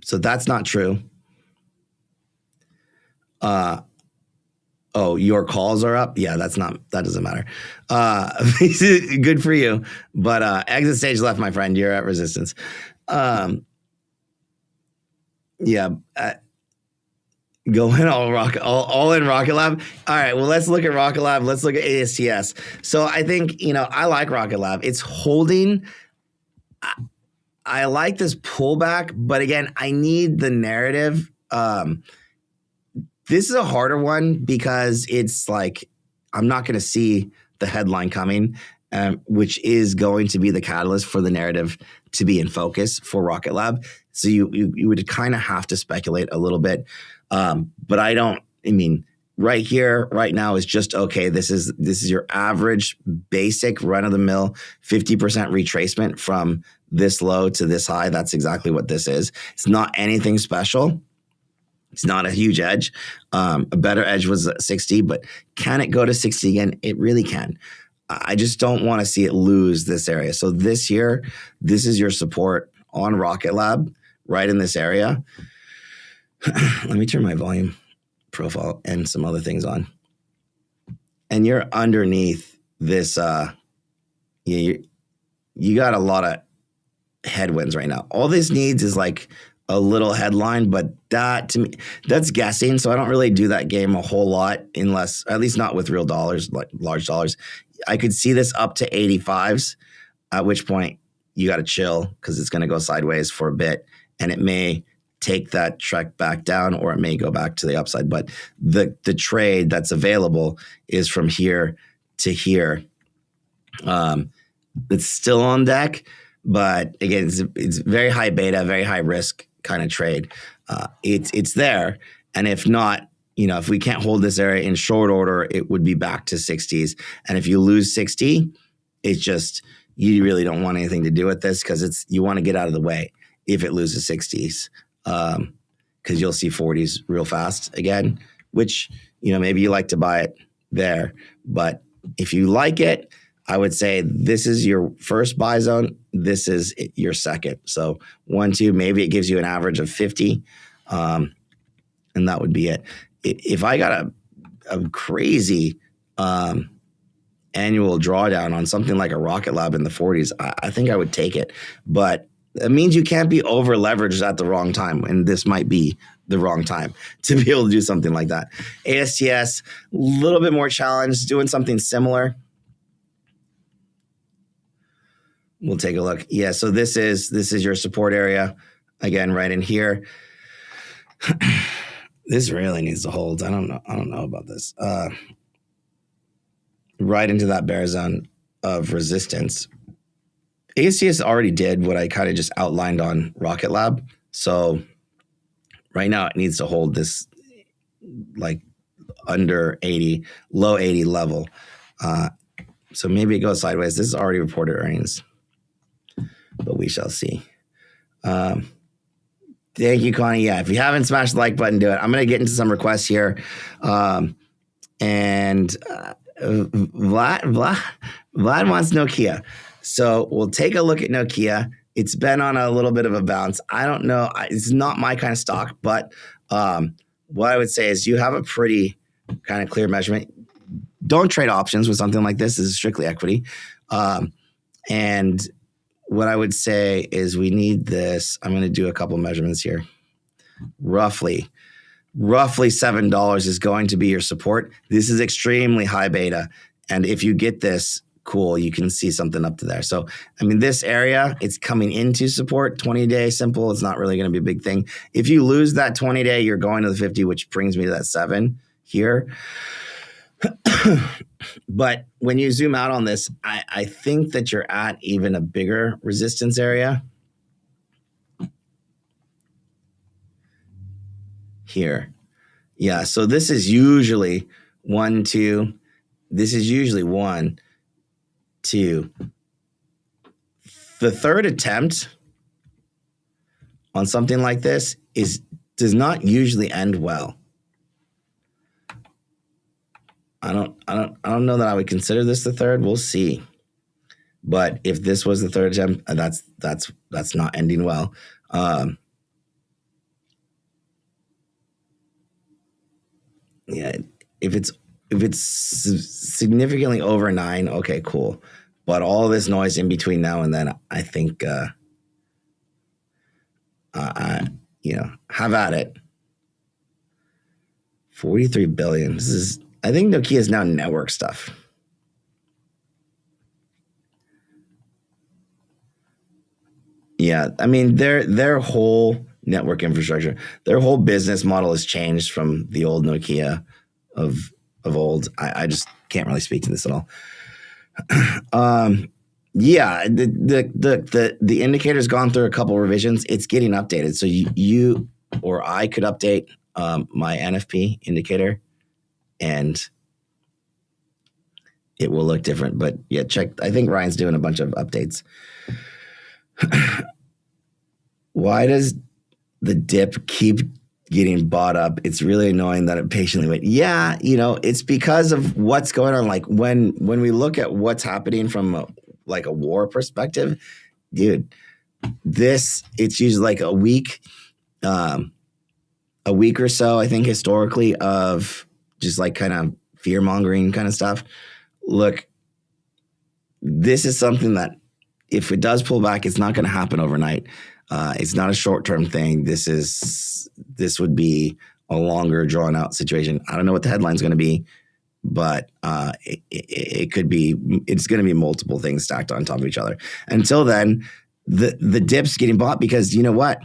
So that's not true. Oh, your calls are up? Yeah, that doesn't matter. Good for you. But exit stage left, my friend. You're at resistance. Yeah. Go in all in Rocket Lab. All right, well, let's look at Rocket Lab. Let's look at ASTS. So I think, I like Rocket Lab. It's holding. I like this pullback, but again, I need the narrative. This is a harder one because it's like I'm not going to see the headline coming, which is going to be the catalyst for the narrative to be in focus for Rocket Lab. So you would kind of have to speculate a little bit, but I mean, right here, right now is just okay. This is your average, basic, run of the mill, 50% retracement from this low to this high. That's exactly what this is. It's not anything special. It's not a huge edge. A better edge was 60, but can it go to 60 again? It really can. I just don't want to see it lose this area. So this year, this is your support on Rocket Lab, right in this area. Let me turn my volume profile and some other things on. And you're underneath this. You got a lot of headwinds right now. All this needs is like a little headline, but that to me, that's guessing. So I don't really do that game a whole lot unless, at least not with real dollars, like large dollars. I could see this up to 85s, at which point you got to chill because it's going to go sideways for a bit and it may take that trek back down or it may go back to the upside. But the trade that's available is from here to here. It's still on deck, but again, it's very high beta, very high risk kind of trade. It's there. And if not, if we can't hold this area in short order, it would be back to 60s. And if you lose 60, it's just, you really don't want anything to do with this because you want to get out of the way if it loses 60s. Because you'll see 40s real fast again, which, maybe you like to buy it there. But if you like it, I would say this is your first buy zone. This is your second. So 1, 2, maybe it gives you an average of 50. And that would be it. If I got a crazy annual drawdown on something like a Rocket Lab in the 40s, I think I would take it. But it means you can't be over leveraged at the wrong time. And this might be the wrong time to be able to do something like that. ASTS, a little bit more challenged, doing something similar. We'll take a look. Yeah, so this is your support area. Again, right in here. This really needs to hold. I don't know about this. Right into that bear zone of resistance. ASTS already did what I kind of just outlined on Rocket Lab. So right now it needs to hold this like under 80, low 80 level. So maybe it goes sideways. This is already reported earnings, but we shall see. Thank you, Connie. Yeah, if you haven't smashed the like button, do it. I'm going to get into some requests here. Vlad wants Nokia. So we'll take a look at Nokia. It's been on a little bit of a bounce. I don't know. It's not my kind of stock, but what I would say is you have a pretty kind of clear measurement. Don't trade options with something like this. This is strictly equity. And what I would say is we need this. I'm going to do a couple measurements here. Roughly $7 is going to be your support. This is extremely high beta. And if you get this, cool, you can see something up to there. So, this area, it's coming into support, 20-day simple. It's not really going to be a big thing. If you lose that 20-day, you're going to the 50, which brings me to that 7 here. But when you zoom out on this, I think that you're at even a bigger resistance area here. Yeah, so this is usually 1, 2. This is usually 1, 2. The third attempt on something like this does not usually end well. I don't know that I would consider this the third. We'll see. But if this was the third attempt, that's not ending well. Yeah, if it's significantly over 9, okay, cool. But all this noise in between now and then, I think, have at it. 43 billion. I think Nokia is now network stuff. Yeah, I mean their whole network infrastructure, their whole business model has changed from the old Nokia of old. I just can't really speak to this at all. Yeah, the indicator's gone through a couple revisions. It's getting updated, so you or I could update my NFP indicator, and it will look different. But yeah, check. I think Ryan's doing a bunch of updates. Why does the dip keep getting bought up? It's really annoying that it patiently wait. Yeah, it's because of what's going on. Like when we look at what's happening from a war perspective, dude, it's usually like a week or so, I think, historically, of just like kind of fear mongering kind of stuff. Look, this is something that if it does pull back, it's not going to happen overnight. It's not a short-term thing. This would be a longer, drawn-out situation. I don't know what the headline's going to be, but it could be. It's going to be multiple things stacked on top of each other. Until then, the dip's getting bought because you know what?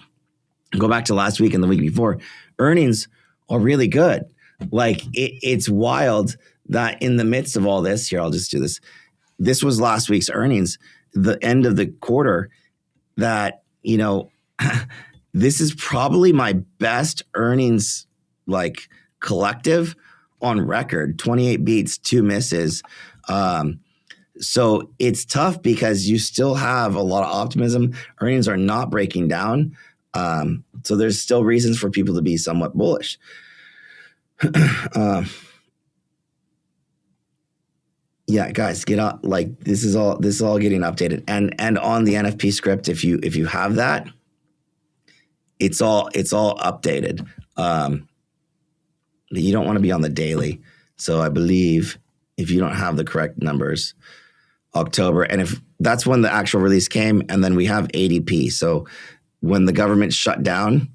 Go back to last week and the week before. Earnings are really good. Like it's wild that in the midst of all this, here I'll just do this. This was last week's earnings, the end of the quarter. That this is probably my best earnings collective on record. 28 beats, 2 misses. So it's tough because you still have a lot of optimism. Earnings are not breaking down. So there's still reasons for people to be somewhat bullish. Yeah, guys, get up. This is all getting updated. And on the NFP script, if you have that, it's all updated. But you don't want to be on the daily. So I believe if you don't have the correct numbers, October, and if that's when the actual release came, and then we have ADP. So when the government shut down,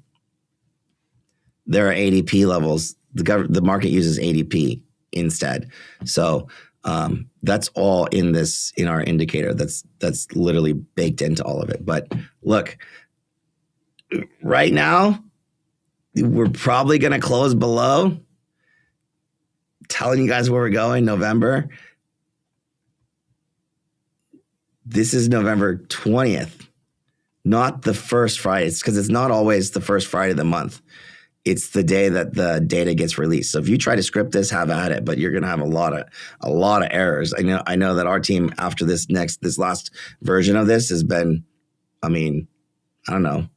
there are ADP levels. The market uses ADP instead. So that's all in our indicator. That's literally baked into all of it. But look, right now, we're probably going to close below. Telling you guys where we're going, November. This is November 20th, not the first Friday. It's because it's not always the first Friday of the month. It's the day that the data gets released. So if you try to script this, have at it, but you're going to have a lot of errors. I know that our team after this last version of this has been, I don't know,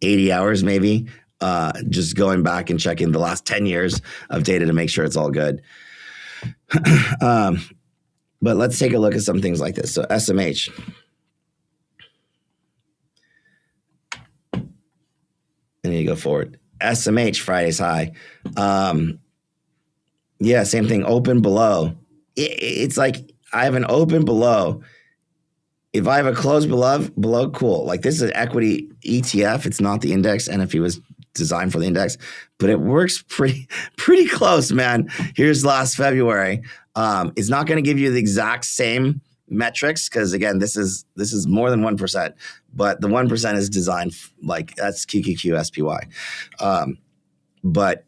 80 hours maybe, just going back and checking the last 10 years of data to make sure it's all good. But let's take a look at some things like this. So SMH. And you go forward. SMH, Friday's high. Yeah, same thing. Open below. It's like I have an open below. If I have a close below, cool. Like this is an equity ETF. It's not the index. NFP was designed for the index, but it works pretty close, man. Here's last February. It's not going to give you the exact same metrics because again, this is more than 1%, but the 1% is designed that's QQQ SPY. But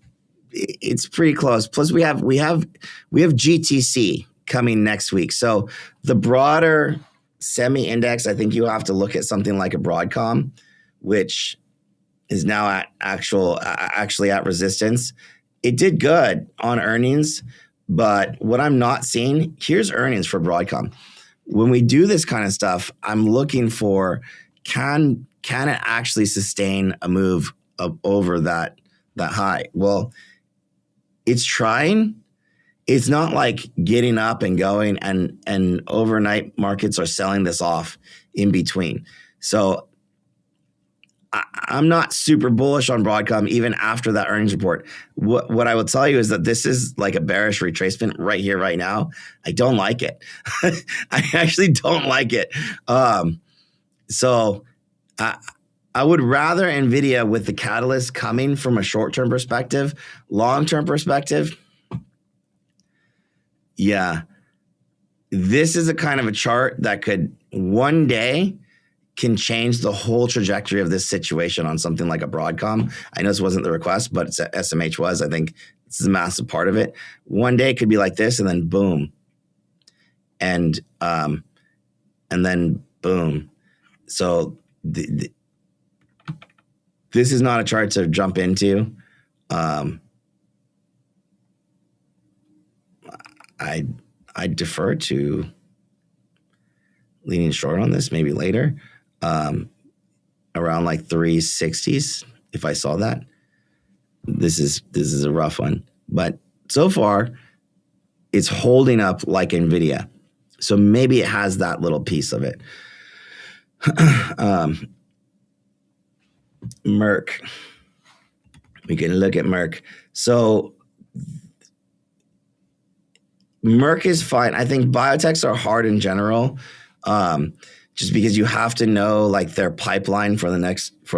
it's pretty close. Plus we have GTC coming next week. So the broader semi index, I think you have to look at something like a Broadcom, which is now actually at resistance. It did good on earnings, but what I'm not seeing, here's earnings for Broadcom. When we do this kind of stuff, I'm looking for can it actually sustain a move over that high? Well, it's trying. It's not like getting up and going, and overnight markets are selling this off in between. So I'm not super bullish on Broadcom even after that earnings report. What I will tell you is that this is like a bearish retracement right here, right now. I don't like it. I actually don't like it. So I would rather NVIDIA with the catalyst coming from a short-term perspective, long-term perspective. Yeah, this is a kind of a chart that could one day can change the whole trajectory of this situation on something like a Broadcom. I know this wasn't the request, but SMH was. I think this is a massive part of it. One day it could be like this, and then boom, and then boom. So this is not a chart to jump into. I defer to leaning short on this maybe later, around like 360s. If I saw that, this is a rough one, but so far it's holding up like NVIDIA. So maybe it has that little piece of it. Merck. We can look at Merck. So Merck is fine. I think biotechs are hard in general, just because you have to know like their pipeline for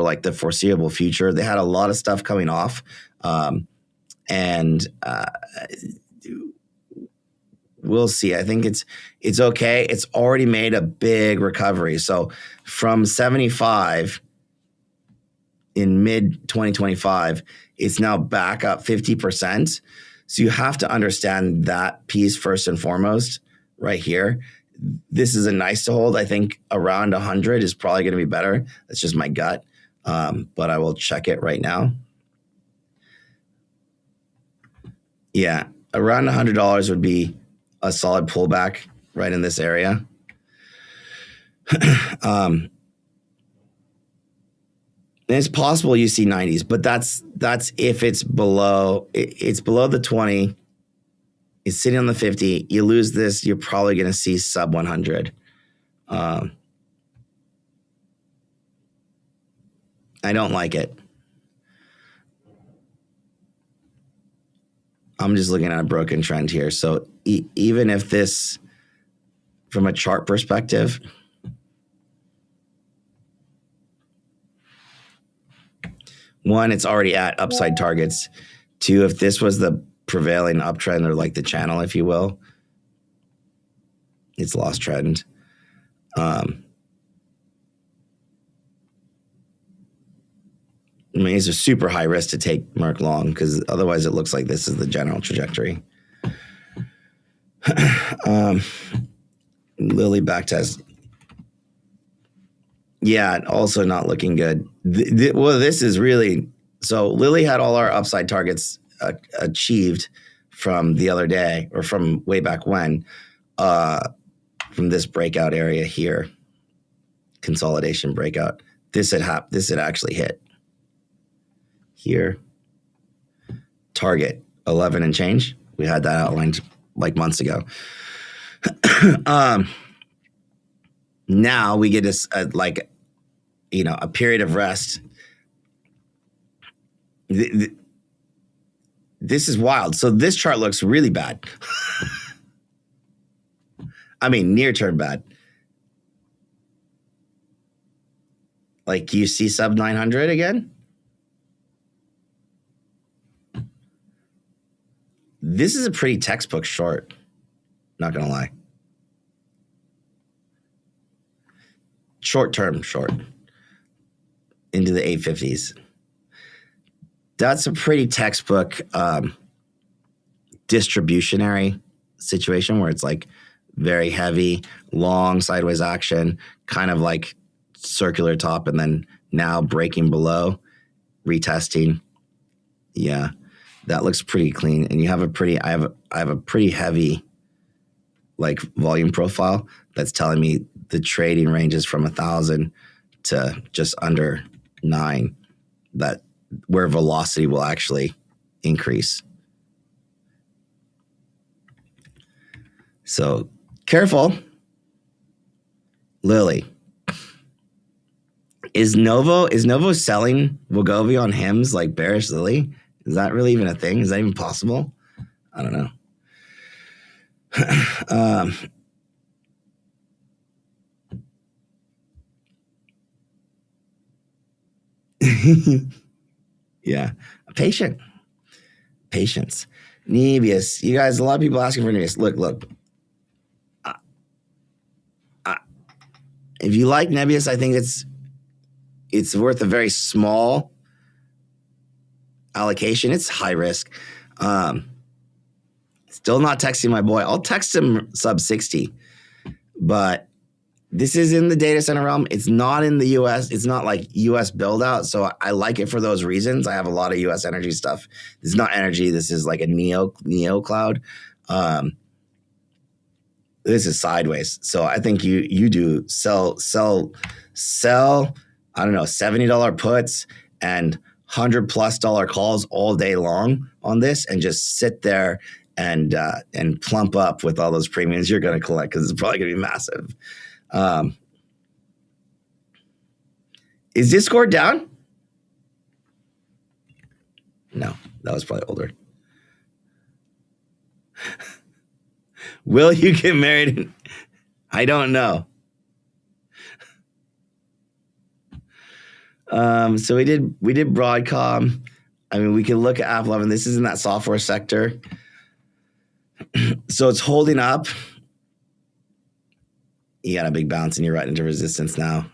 like the foreseeable future. They had a lot of stuff coming off, and we'll see. I think it's okay. It's already made a big recovery. So from 75 in mid 2025, it's now back up 50%. So you have to understand that piece first and foremost right here. This is a nice to hold. I think around 100 is probably going to be better. That's just my gut. But I will check it right now. Yeah, around $100 would be a solid pullback right in this area. And it's possible you see 90s, but that's if it's below. It's below the 20. It's sitting on the 50. You lose this, you're probably going to see sub 100. I don't like it. I'm just looking at a broken trend here. So even if this, from a chart perspective, one, it's already at upside targets. Two, if this was the prevailing uptrend or like the channel, if you will, it's lost trend. I mean, it's a super high risk to take Merck long because otherwise it looks like this is the general trajectory. Lilly backtest. Yeah, also not looking good. Well, this is really, so Lilly had all our upside targets achieved from the other day or from way back when, from this breakout area here, consolidation breakout. This had actually hit here. Target 11 and change. We had that outlined like months ago. Now we get a period of rest. This is wild. So this chart looks really bad. I mean, near term bad. Like you see sub 900 again. This is a pretty textbook short. Not going to lie. Short-term short into the 850s. That's a pretty textbook distributionary situation where it's like very heavy, long sideways action, kind of like circular top, and then now breaking below, retesting. Yeah, that looks pretty clean. And you have I have a pretty heavy like volume profile that's telling me the trading ranges from 1,000 to just under 9, that where velocity will actually increase. So careful. Lilly. Is Novo selling Wegovy on HIMS like bearish Lilly? Is that really even a thing? Is that even possible? I don't know. Yeah. Patience. Nebius. You guys, a lot of people asking for Nebius. Look. If you like Nebius, I think it's worth a very small allocation. It's high risk. Still not texting my boy. I'll text him sub 60, but this is in the data center realm. It's not in the US. It's not like US build out. So I like it for those reasons. I have a lot of US energy stuff. This is not energy. This is like a neo cloud. This is sideways. So I think you do sell, I don't know, $70 puts and $100+ calls all day long on this, and just sit there and plump up with all those premiums you're going to collect, because it's probably going to be massive. Is Discord down? No, that was probably older. Will you get married? I don't know. So we did Broadcom. I mean, we can look at Applovin. This is in that software sector. So it's holding up. You got a big bounce and you're right into resistance now.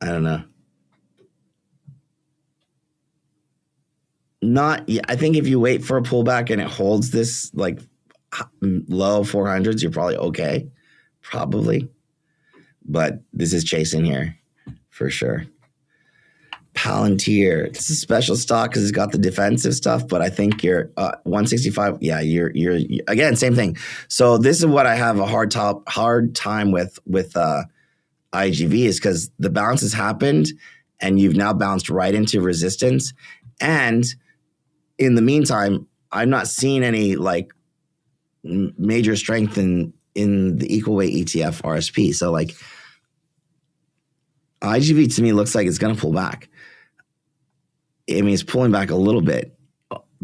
I don't know. I think if you wait for a pullback and it holds this like low 400s, you're probably okay. Probably. But this is chasing here for sure. Palantir. It's a special stock because it's got the defensive stuff, but I think you're 165. Yeah, you're again, same thing. So this is what I have a hard time with IGV, is because the bounce has happened and you've now bounced right into resistance. And in the meantime, I'm not seeing any like major strength in the equal weight ETF RSP. So like IGV to me looks like it's going to pull back. I mean, it's pulling back a little bit.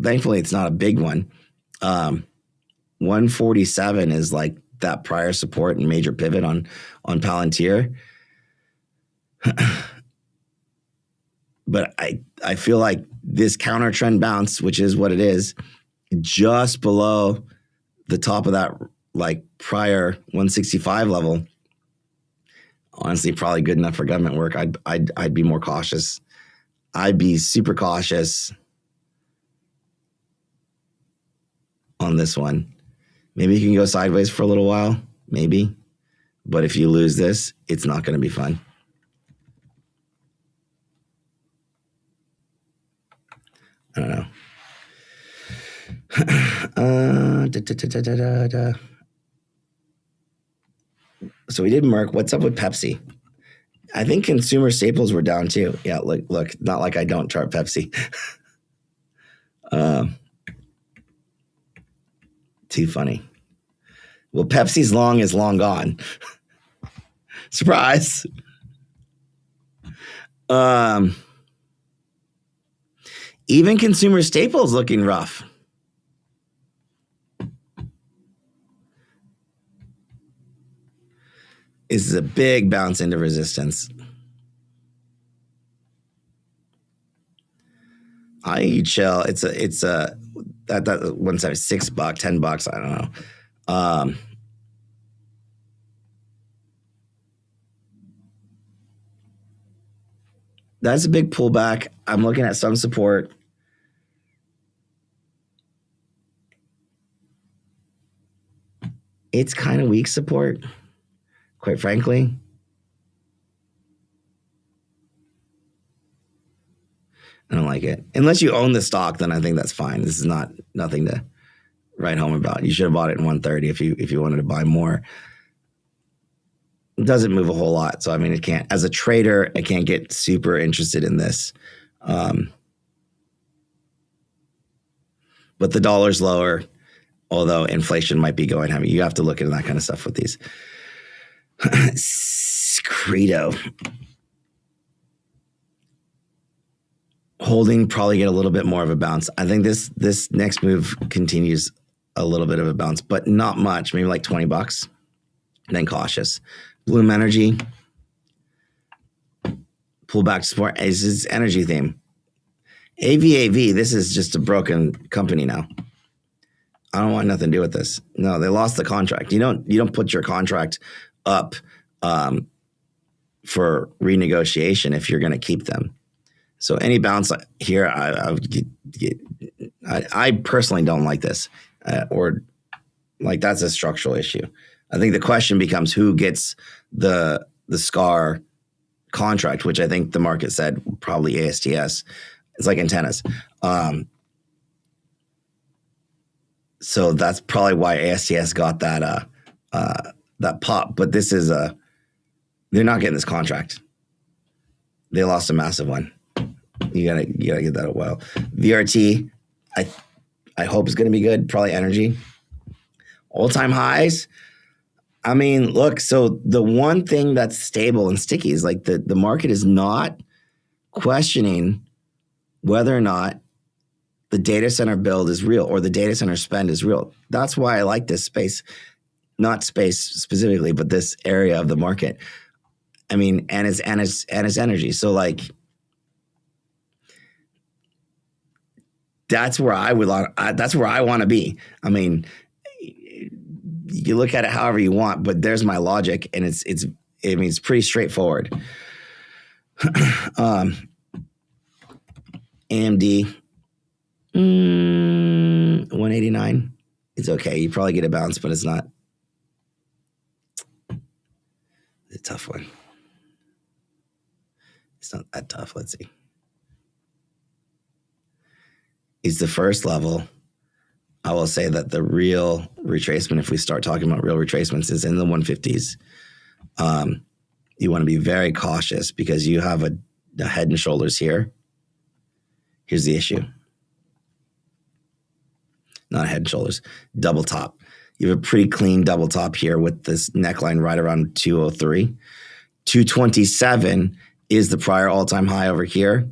Thankfully, it's not a big one. 147 is like that prior support and major pivot on Palantir. But I feel like this counter trend bounce, which is what it is, just below the top of that like prior 165 level, honestly, probably good enough for government work. I'd be more cautious. I'd be super cautious on this one. Maybe you can go sideways for a little while, maybe. But if you lose this, it's not going to be fun. I don't know. So we did Merck. What's up with Pepsi? I think consumer staples were down too. Yeah, look, not like I don't chart Pepsi. Too funny. Well, Pepsi's long is long gone. Surprise. Even consumer staples looking rough. This is a big bounce into resistance. I chill. It's a that $176, $10. I don't know. That's a big pullback. I'm looking at some support. It's kind of weak support, quite frankly. I don't like it. Unless you own the stock, then I think that's fine. This is nothing to write home about. You should have bought it in 130 if you wanted to buy more. It doesn't move a whole lot. So, I mean, it can't, as a trader, I can't get super interested in this. But the dollar's lower, although inflation might be going heavy. You have to look into that kind of stuff with these. Credo. Holding, probably get a little bit more of a bounce. I think this next move continues a little bit of a bounce, but not much, maybe like $20. Then cautious. Bloom Energy, pull back to support. This is energy theme. AVAV, this is just a broken company now. I don't want nothing to do with this. No, they lost the contract. You don't put your contract up for renegotiation if you're going to keep them. So any bounce here, I personally don't like this, or like that's a structural issue. I think the question becomes who gets the SCAR contract, which I think the market said probably ASTS. It's like antennas. So that's probably why ASTS got that pop. But this is they're not getting this contract. They lost a massive one. You gotta get that a while. VRT, I hope is gonna be good. Probably energy. All-time highs. I mean, look, so the one thing that's stable and sticky is like the market is not questioning whether or not the data center build is real or the data center spend is real. That's why I like this space, not space specifically, but this area of the market. I mean, and it's energy. So like, that's where I want to be. I mean, you look at it however you want, but there's my logic, and it's pretty straightforward. AMD, 189. It's okay. You probably get a bounce, but it's not. It's a tough one. It's not that tough. Let's see. It's the first level. I will say that the real retracement, if we start talking about real retracements, is in the 150s. You want to be very cautious because you have a head and shoulders here. Here's the issue. Not head and shoulders, double top. You have a pretty clean double top here with this neckline right around 203. 227 is the prior all-time high over here.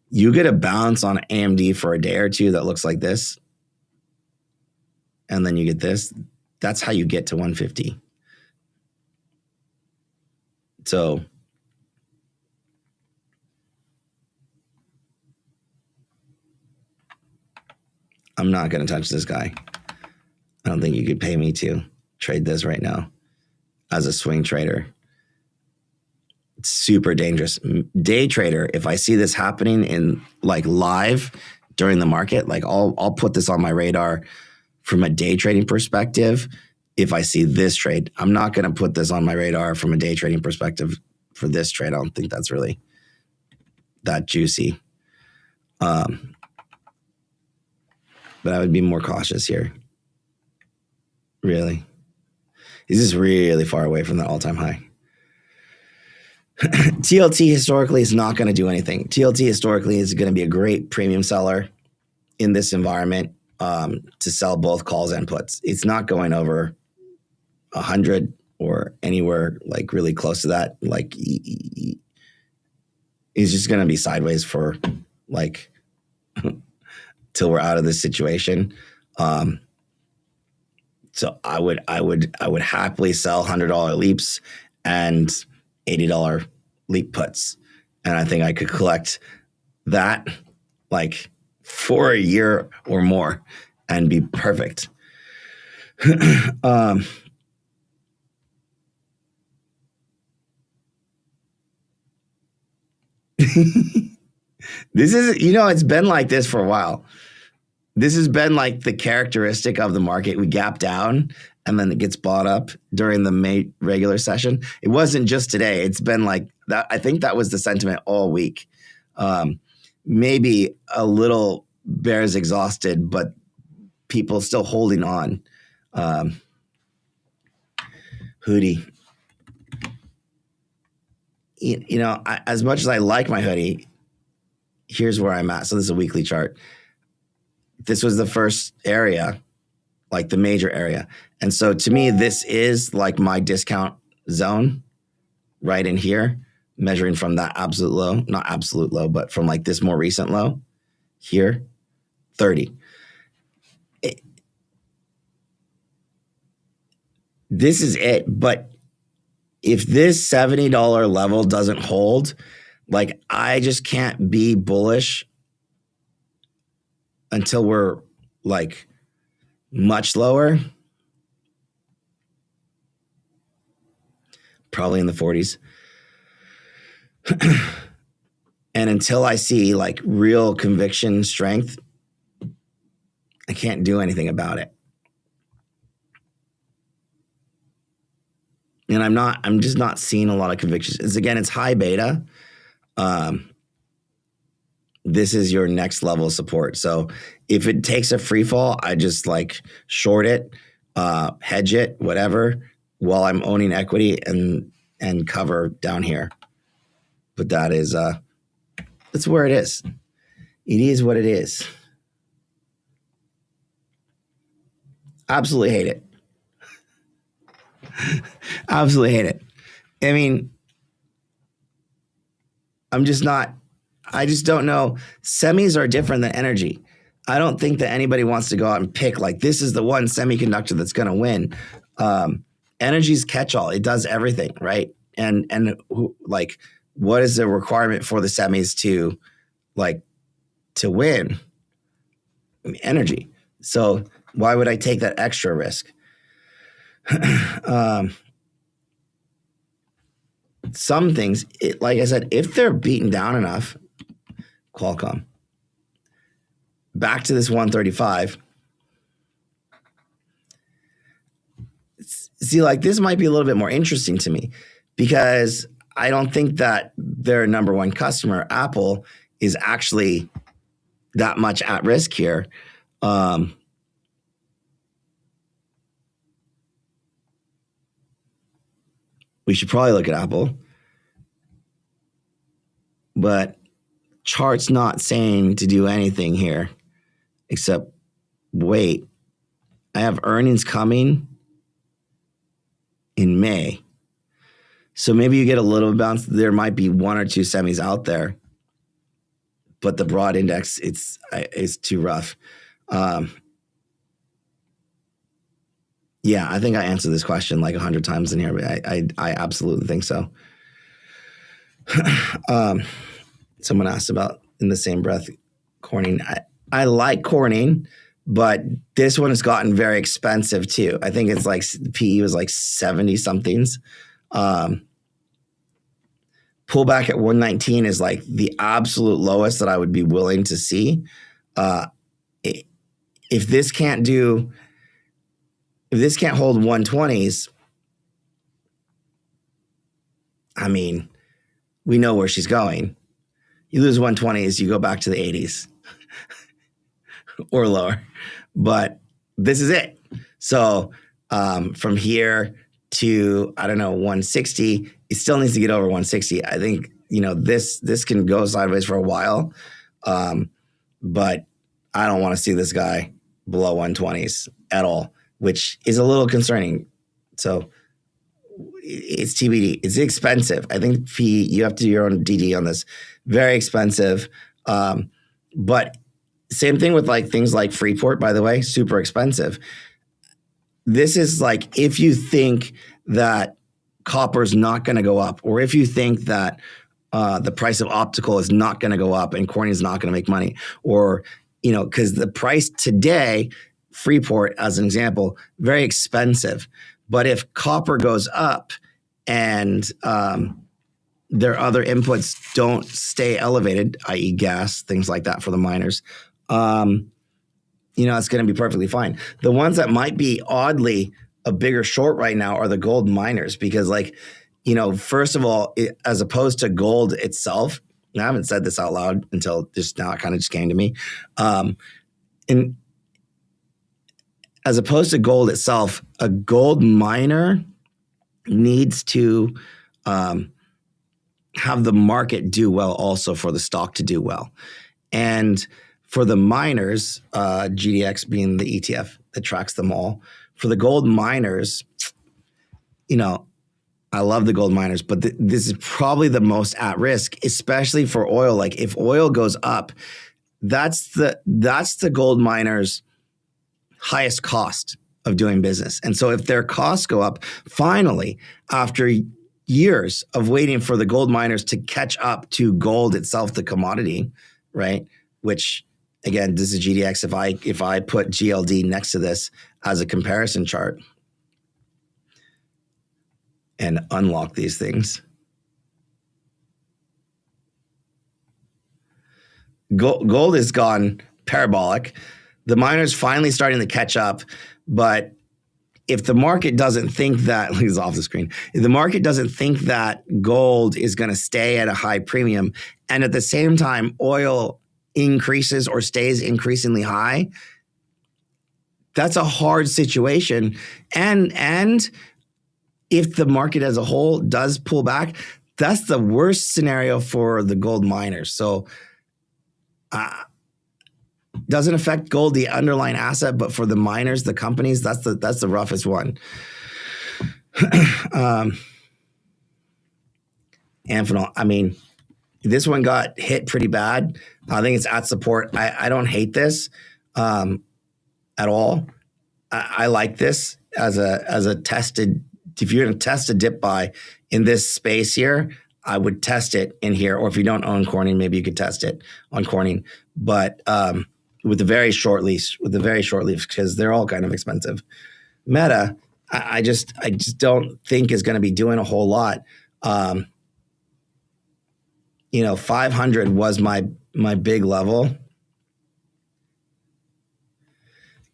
You get a bounce on AMD for a day or two that looks like this, and then you get this. That's how you get to 150. So I'm not going to touch this guy. I don't think you could pay me to trade this right now as a swing trader. It's super dangerous. Day trader, if I see this happening in like live during the market, like I'll put this on my radar from a day trading perspective. If I see this trade, I'm not going to put this on my radar from a day trading perspective for this trade. I don't think that's really that juicy. But I would be more cautious here. Really. This is really far away from the all-time high. TLT historically is not going to do anything. TLT historically is going to be a great premium seller in this environment to sell both calls and puts. It's not going over 100 or anywhere like really close to that. Like he's just going to be sideways for like till we're out of this situation. So I would happily sell $100 leaps and $80 leap puts. And I think I could collect that like for a year or more and be perfect. This is, it's been like this for a while. This has been like the characteristic of the market. We gap down and then it gets bought up during the regular session. It wasn't just today. It's been like that. I think that was the sentiment all week. Maybe a little bears exhausted, but people still holding on. Hoodie. As much as I like my hoodie, here's where I'm at. So this is a weekly chart. This was the first area, like the major area. And so to me, this is like my discount zone right in here, measuring from that absolute low, not absolute low, but from like this more recent low here, 30. This is it. But if this $70 level doesn't hold, like I just can't be bullish until we're like much lower. probably in the 40s. And until I see like real conviction strength, I can't do anything about it. And I'm just not seeing a lot of convictions. It's high beta. This is your next level of support. So if it takes a free fall, I just like short it, hedge it, whatever, while I'm owning equity and cover down here. But that's where it is. It is what it is. Absolutely hate it. Absolutely hate it. I mean, I just don't know. Semis are different than energy. I don't think that anybody wants to go out and pick like this is the one semiconductor that's going to win. Energy's catch-all. It does everything, right? And like, what is the requirement for the semis to win? I mean, energy. So why would I take that extra risk? Some things, like I said, if they're beaten down enough, Qualcomm, back to this 135. See, like this might be a little bit more interesting to me because I don't think that their number one customer, Apple, is actually that much at risk here. We should probably look at Apple, but chart's not saying to do anything here except wait. I have earnings coming in May. So maybe you get a little bounce. There might be one or two semis out there, but the broad index, it's too rough. Yeah, I think I answered this question like 100 times in here, but I absolutely think so. Someone asked about in the same breath, Corning. I like Corning, but this one has gotten very expensive too. I think it's like PE was like 70 somethings. Pullback at 119 is like the absolute lowest that I would be willing to see. If this can't hold 120s, I mean, we know where she's going. You lose 120s, you go back to the 80s or lower. But this is it. So from here to, I don't know, 160, it still needs to get over 160. I think, this can go sideways for a while. But I don't want to see this guy below 120s at all, which is a little concerning. So it's TBD. It's expensive. I think you have to do your own DD on this. Very expensive. But same thing with like things like Freeport, by the way, super expensive. This is like if you think that copper is not going to go up, or if you think that the price of optical is not going to go up and Corning is not going to make money, or, because the price today, Freeport as an example, very expensive. But if copper goes up and their other inputs don't stay elevated, i.e. gas, things like that for the miners, it's going to be perfectly fine. The ones that might be oddly a bigger short right now are the gold miners because first of all, as opposed to gold itself, and I haven't said this out loud until just now, it kind of just came to me. And as opposed to gold itself, a gold miner needs to have the market do well also for the stock to do well. And for the miners, GDX being the ETF that tracks them all, for the gold miners, I love the gold miners, but this is probably the most at risk, especially for oil. Like if oil goes up, that's the gold miners' highest cost of doing business. And so if their costs go up, finally, after years of waiting for the gold miners to catch up to gold itself, the commodity, right? Which again, this is GDX. If I put GLD next to this as a comparison chart, and unlock these things. Gold has gone parabolic. The miners finally starting to catch up, but if the market doesn't think that, he's off the screen. If the market doesn't think that gold is going to stay at a high premium, and at the same time oil increases or stays increasingly high, that's a hard situation. And if the market as a whole does pull back, that's the worst scenario for the gold miners. So doesn't affect gold, the underlying asset, but for the miners, the companies, that's the roughest one. Amphenol, I mean, this one got hit pretty bad. I think it's at support. I don't hate this at all. I like this as a tested. If you're going to test a dip buy in this space here, I would test it in here. Or if you don't own Corning, maybe you could test it on Corning. But with the very short lease, because they're all kind of expensive. Meta, I just don't think is going to be doing a whole lot. 500 was my big level.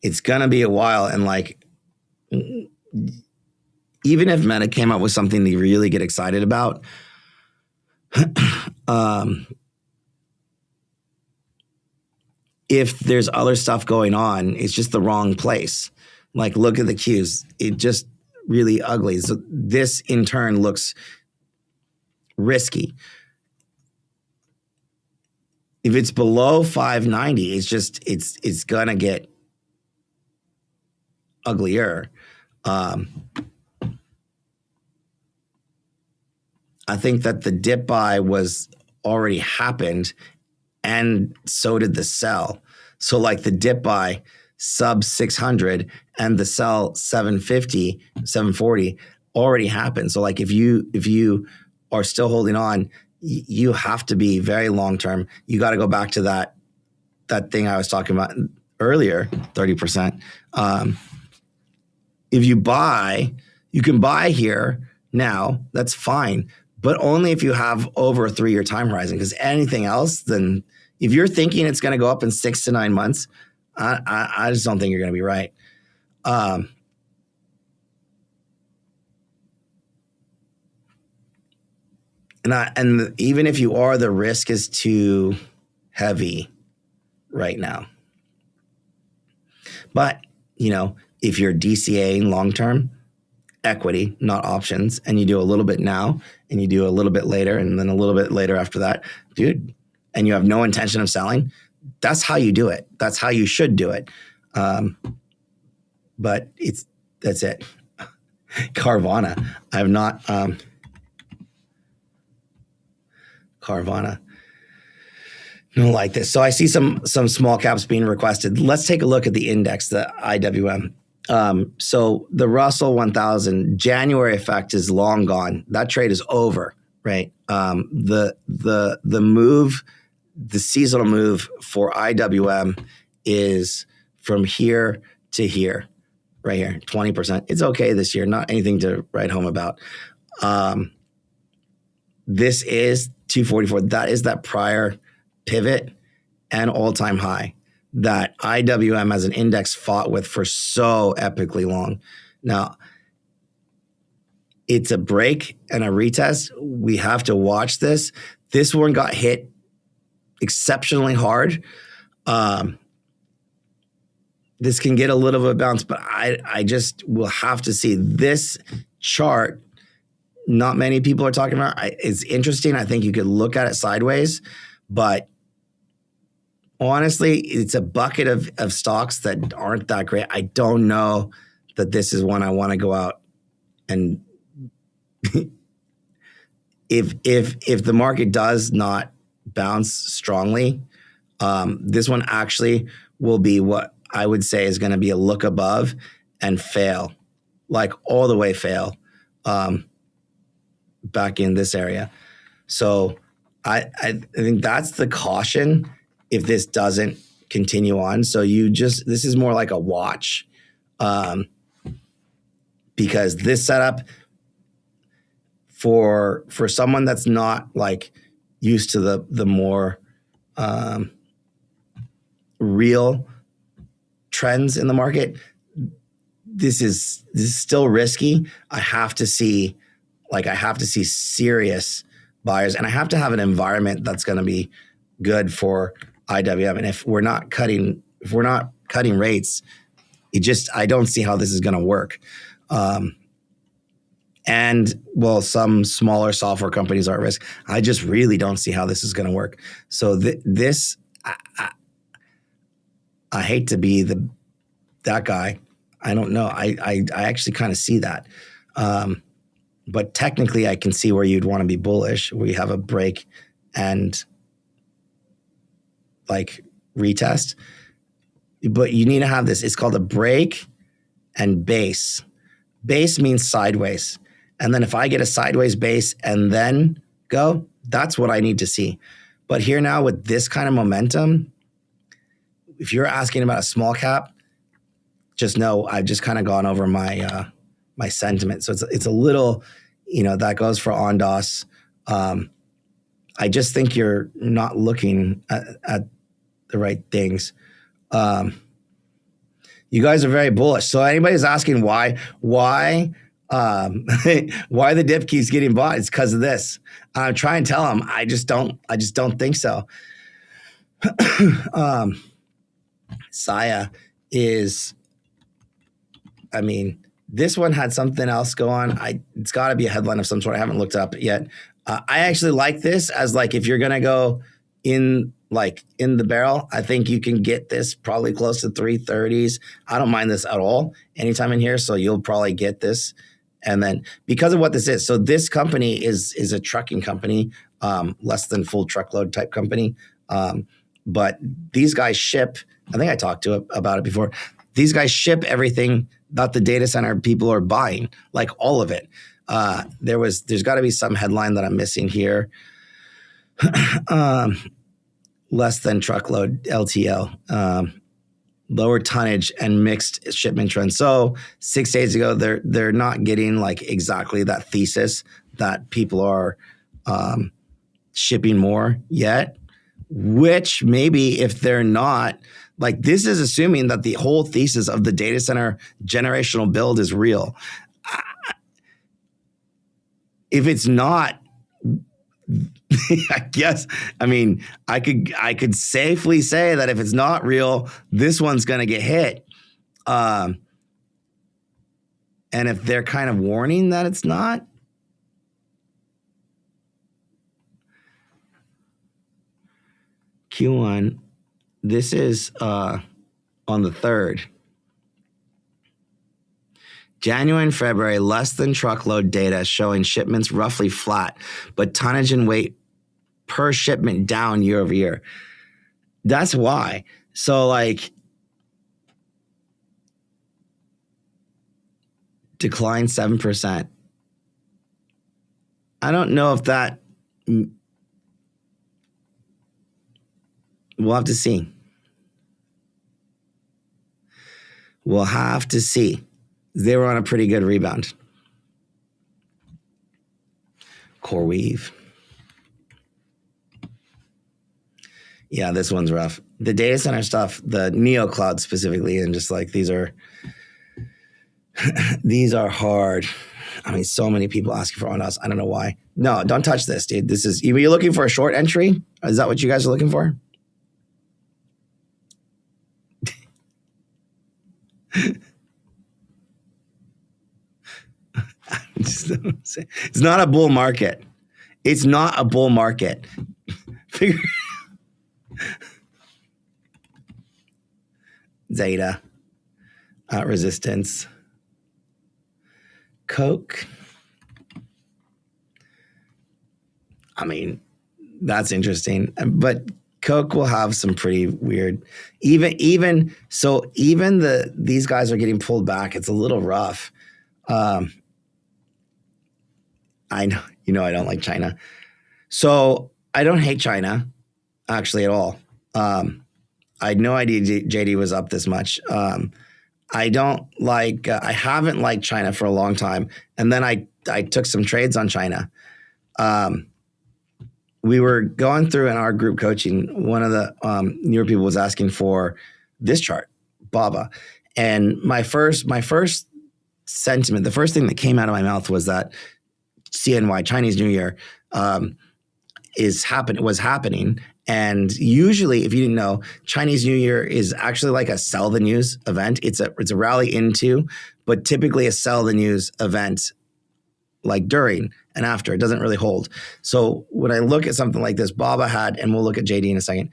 It's going to be a while. And even if Meta came up with something to really get excited about, if there's other stuff going on, it's just the wrong place. Look at the Qs. It just really ugly. So this in turn looks risky. If it's below 590, it's gonna get uglier. I think that the dip buy was already happened, and so did the sell. So the dip buy sub 600 and the sell 750, 740 already happened. So if you are still holding on, you have to be very long term. You got to go back to that thing I was talking about earlier, 30%. If you buy, you can buy here now. That's fine, but only if you have over a 3-year time horizon. Because anything else, then if you're thinking it's going to go up in 6 to 9 months, I just don't think you're going to be right. And even if you are, the risk is too heavy right now. But, if you're DCAing long-term equity, not options, and you do a little bit now and you do a little bit later and then a little bit later after that, dude, and you have no intention of selling, that's how you do it. That's how you should do it. But that's it. Carvana. I have not... Carvana. Don't like this. So I see some small caps being requested. Let's take a look at the index, the IWM. So the Russell 1000 January effect is long gone. That trade is over, right? The move, the seasonal move for IWM is from here to here, right here, 20%. It's okay this year, not anything to write home about. This is 244. That is that prior pivot and all-time high that IWM as an index fought with for so epically long. Now, it's a break and a retest. We have to watch this. This one got hit exceptionally hard. This can get a little bit of a bounce, but I just will have to see this chart. Not many people are talking about. It's interesting. I think you could look at it sideways, but honestly, it's a bucket of stocks that aren't that great. I don't know that this is one I want to go out and if the market does not bounce strongly, this one actually will be what I would say is going to be a look above and fail, all the way fail. Back in this area. So I think that's the caution if this doesn't continue on. So this is more like a watch because this setup, for someone that's not like used to the more real trends in the market, this is still risky. I have to see serious buyers, and I have to have an environment that's going to be good for IWM. And if we're not cutting rates, I don't see how this is going to work. And well, some smaller software companies are at risk. I just really don't see how this is going to work. So I hate to be that guy. I don't know. I actually kind of see that. But technically I can see where you'd want to be bullish, where you have a break and like retest. But you need to have this. It's called a break and base. Base means sideways. And then if I get a sideways base and then go, that's what I need to see. But here now with this kind of momentum, if you're asking about a small cap, just know I've just kind of gone over my my sentiment. So it's a little, that goes for Ondas. I just think you're not looking at the right things. You guys are very bullish. So anybody's asking why the dip keeps getting bought, it's because of this. I'm trying to tell them I just don't think so. Saya is, this one had something else go on. It's got to be a headline of some sort. I haven't looked it up yet. I actually like this as like if you're gonna go in the barrel, I think you can get this probably close to 330s. I don't mind this at all anytime in here. So you'll probably get this. And then because of what this is, so this company is a trucking company, less than full truckload type company. But these guys ship, I think I talked about it before. These guys ship everything that the data center people are buying, like all of it. There's got to be some headline that I'm missing here. Less than truckload LTL, lower tonnage and mixed shipment trends. So 6 days ago, they're not getting like exactly that thesis that people are shipping more yet, which maybe if they're not, like this is assuming that the whole thesis of the data center generational build is real. If it's not, I guess, I could safely say that if it's not real, this one's going to get hit. And if they're kind of warning that it's not, Q1, this is on the 3rd. January and February, less than truckload data showing shipments roughly flat, but tonnage and weight per shipment down year over year. That's why. So like decline 7%. I don't know if that, we'll have to see. We'll have to see. They were on a pretty good rebound. Core weave. Yeah, this one's rough. The data center stuff, the Neo Cloud specifically, and just like these are hard. So many people asking for Ondas. I don't know why. No, don't touch this, dude. This is, you're looking for a short entry? Is that what you guys are looking for? It's not a bull market. It's not a bull market. Zeta at resistance. Coke. That's interesting. But Coke will have some pretty weird. Even these guys are getting pulled back. It's a little rough. I know, I don't like China. So I don't hate China, actually, at all. I had no idea JD was up this much. I haven't liked China for a long time. And then I I took some trades on China. We were going through in our group coaching, one of the newer people was asking for this chart, BABA. And my first sentiment, the first thing that came out of my mouth was that CNY, Chinese New Year, was happening. And usually, if you didn't know, Chinese New Year is actually like a sell the news event. It's a rally into, but typically a sell the news event like during and after. It doesn't really hold. So when I look at something like this, BABA had, and we'll look at JD in a second,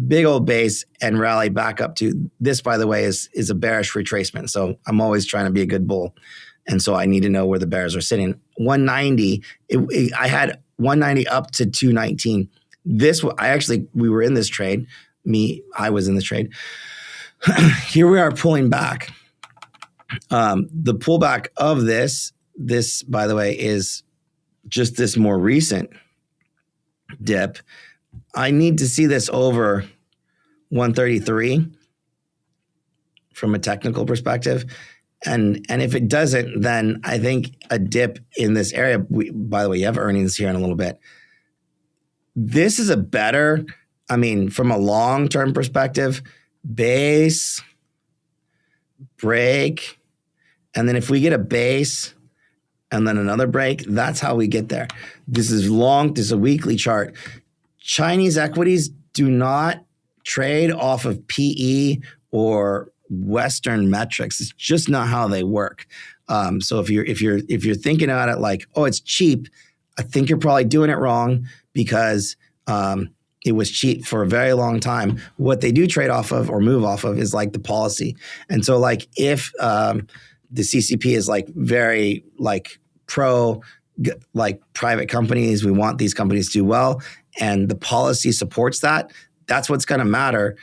big old base and rally back up to this, by the way, is a bearish retracement. So I'm always trying to be a good bull. And so I need to know where the bears are sitting. 190, I had 190 up to 219. We were in this trade. I was in this trade. Here we are pulling back. The pullback of this, by the way, is just this more recent dip. I need to see this over 133 from a technical perspective. And if it doesn't, then I think a dip in this area, by the way, you have earnings here in a little bit. This is a better, from a long-term perspective, base, break, and then if we get a base and then another break, that's how we get there. This is a weekly chart. Chinese equities do not trade off of PE or Western metrics. It's just not how they work. So if you're thinking about it like, oh, it's cheap, I think you're probably doing it wrong because it was cheap for a very long time. What they do trade off of or move off of is like the policy. And so like if the CCP is like very like pro like private companies, we want these companies to do well, and the policy supports that, that's what's going to matter.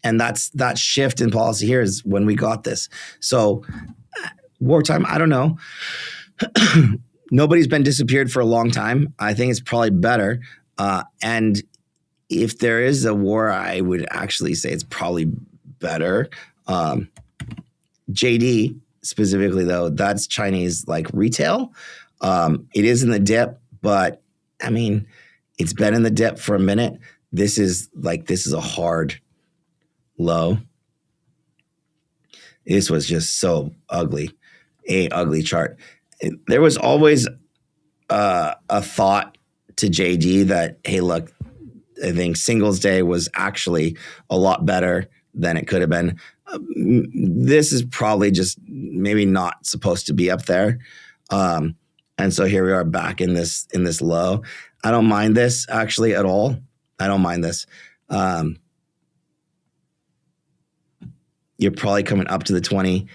And that's that shift in policy here is when we got this. So wartime, I don't know. Nobody's been disappeared for a long time. I think it's probably better. And if there is a war, I would actually say it's probably better. JD specifically, though, that's Chinese like retail. It is in the dip, but it's been in the dip for a minute. This is a hard low. This was just so ugly, ugly chart. There was always a thought to JD that, hey, look, I think Singles Day was actually a lot better than it could have been. This is probably just maybe not supposed to be up there. And so here we are back in this low. I don't mind this actually at all. I don't mind this. You're probably coming up to the 20.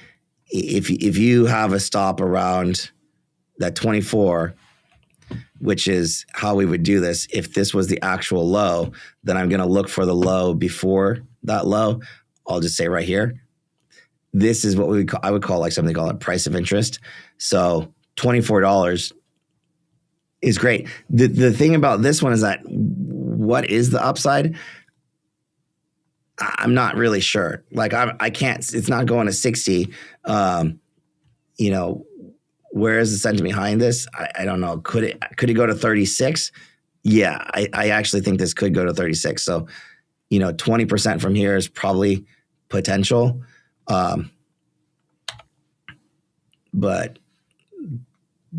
If you have a stop around that 24, which is how we would do this, if this was the actual low, then I'm going to look for the low before that low. I'll just say right here, this is what I would call like something called a price of interest. So $24 is great. The thing about this one is that what is the upside? I'm not really sure. Like I can't, it's not going to 60. Where is the sentiment behind this? I don't know. Could it go to 36? Yeah, I actually think this could go to 36. So, 20% from here is probably potential. But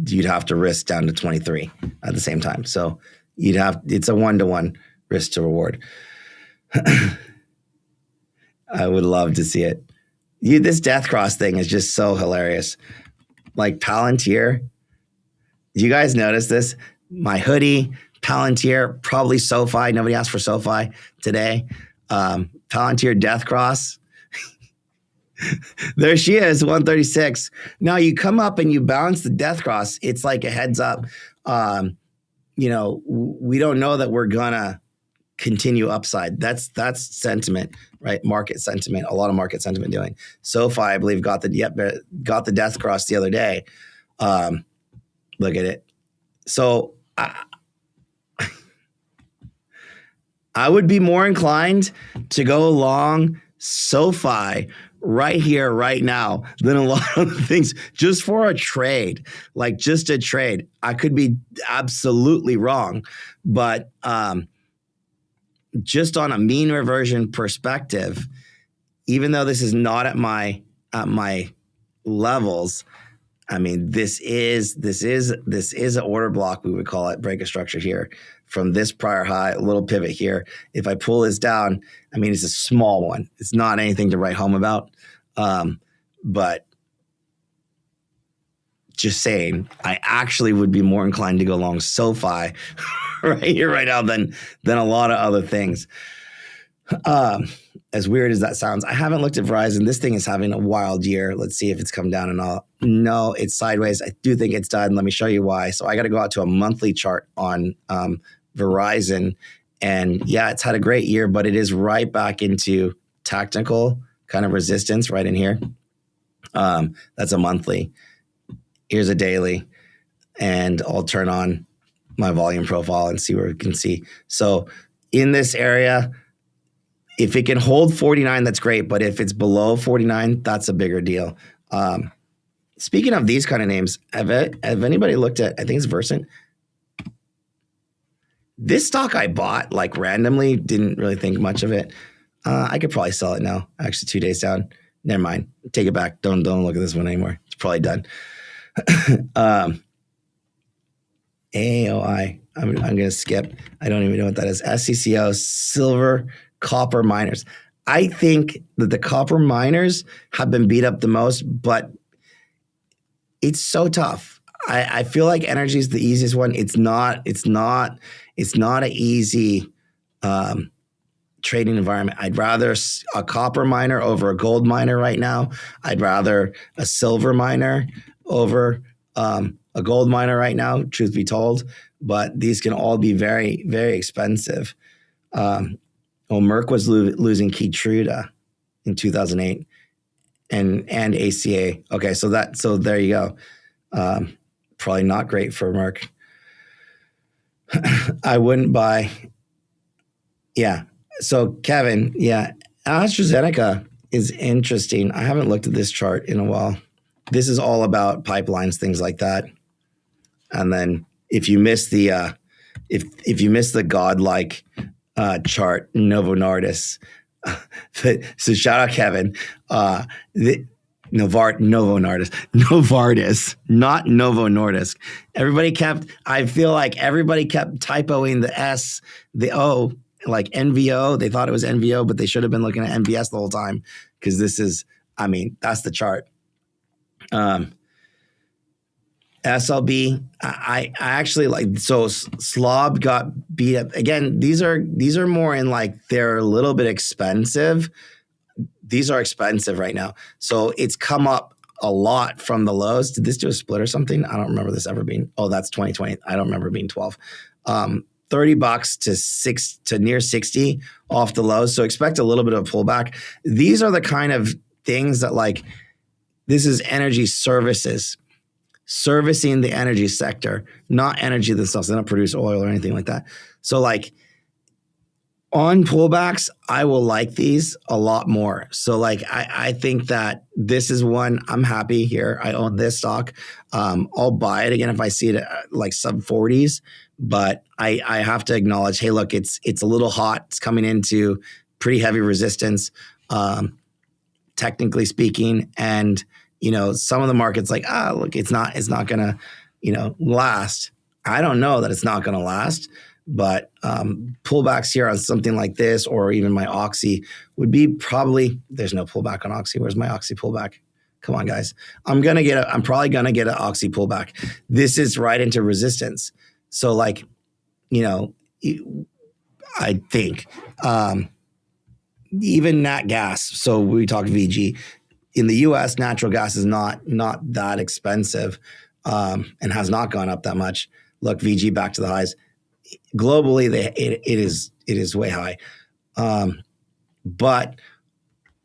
you'd have to risk down to 23 at the same time. So it's a 1-to-1 risk to reward. I would love to see it. This death cross thing is just so hilarious. Like Palantir. Do you guys notice this? My hoodie, Palantir, probably SoFi. Nobody asked for SoFi today. Palantir death cross. There she is, 136. Now you come up and you bounce the death cross. It's like a heads up. We don't know that we're gonna continue upside. That's sentiment, right? Market sentiment. A lot of market sentiment doing. SoFi, I believe, got the death cross the other day. Look at it. So I would be more inclined to go along SoFi right here, right now than a lot of things just for a trade, like just a trade. I could be absolutely wrong, but just on a mean reversion perspective, even though this is not at my levels, I mean, this is an order block, we would call it, break of structure here from this prior high, a little pivot here. If I pull this down, I mean, it's a small one. It's not anything to write home about. But just saying, I actually would be more inclined to go long SoFi right here, right now than a lot of other things. As weird as that sounds, I haven't looked at Verizon. This thing is having a wild year. Let's see if it's come down and all. No, it's sideways. I do think it's done. Let me show you why. So I got to go out to a monthly chart on Verizon. And yeah, it's had a great year, but it is right back into tactical kind of resistance right in here. That's a monthly. Here's a daily. And I'll turn on my volume profile and see where we can see. So in this area, if it can hold 49, that's great. But if it's below 49, that's a bigger deal. Speaking of these kind of names, have anybody looked at, I think it's Versant. This stock I bought like randomly, didn't really think much of it. I could probably sell it now. Actually, 2 days down. Never mind. Take it back. Don't look at this one anymore. It's probably done. AOI. I'm going to skip. I don't even know what that is. SCCO, silver, copper miners. I think that the copper miners have been beat up the most, but it's so tough. I feel like energy is the easiest one. It's not an easy trading environment. I'd rather a copper miner over a gold miner right now. I'd rather a silver miner over a gold miner right now, truth be told. But these can all be very, very expensive. Merck was losing Keytruda in 2008 and ACA. Okay, so there you go. Probably not great for Merck. I wouldn't buy. Yeah. So Kevin, yeah, AstraZeneca is interesting. I haven't looked at this chart in a while. This is all about pipelines, things like that. And then if you miss the if you miss the godlike chart, Novo Nordisk. So shout out Kevin. Novartis, not Novo Nordisk. I feel like everybody kept typoing the S, the O, like NVO. They thought it was NVO, but they should have been looking at NBS the whole time because that's the chart. SLB, I actually like, so Slob got beat up. Again, these are more in like, they're a little bit expensive. These are expensive right now. So it's come up a lot from the lows. Did this do a split or something? I don't remember this ever being, that's 2020. I don't remember being 12. $30 to near 60 off the lows. So expect a little bit of a pullback. These are the kind of things that like, this is energy services. Servicing the energy sector, not energy themselves. They don't produce oil or anything like that. So like on pullbacks, I will like these a lot more. So like I think that this is one I'm happy here. I own this stock. I'll buy it again if I see it at like sub 40s. But I have to acknowledge, hey, look, it's a little hot. It's coming into pretty heavy resistance, technically speaking, and some of the markets like, look, it's not going to, last. I don't know that it's not going to last, but pullbacks here on something like this, or even my Oxy would be probably, there's no pullback on Oxy. Where's my Oxy pullback? Come on, guys. I'm probably going to get an Oxy pullback. This is right into resistance. So like, I think even nat gas. So we talk VG. In the U.S., natural gas is not that expensive and has not gone up that much. Look, VG back to the highs. Globally, it is way high. But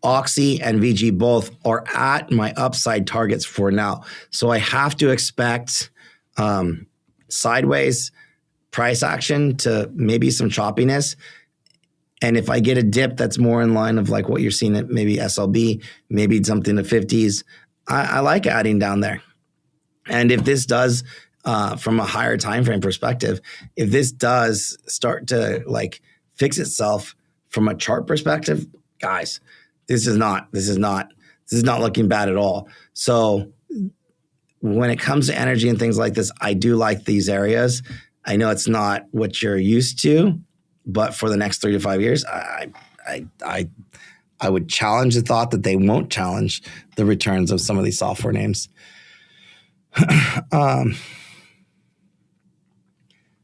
Oxy and VG both are at my upside targets for now. So I have to expect sideways price action to maybe some choppiness. And if I get a dip that's more in line of like what you're seeing at maybe SLB, maybe something to 50s, I like adding down there. And if this does, from a higher time frame perspective, if this does start to like fix itself from a chart perspective, guys, this is not looking bad at all. So when it comes to energy and things like this, I do like these areas. I know it's not what you're used to, but for the next 3 to 5 years, I would challenge the thought that they won't challenge the returns of some of these software names.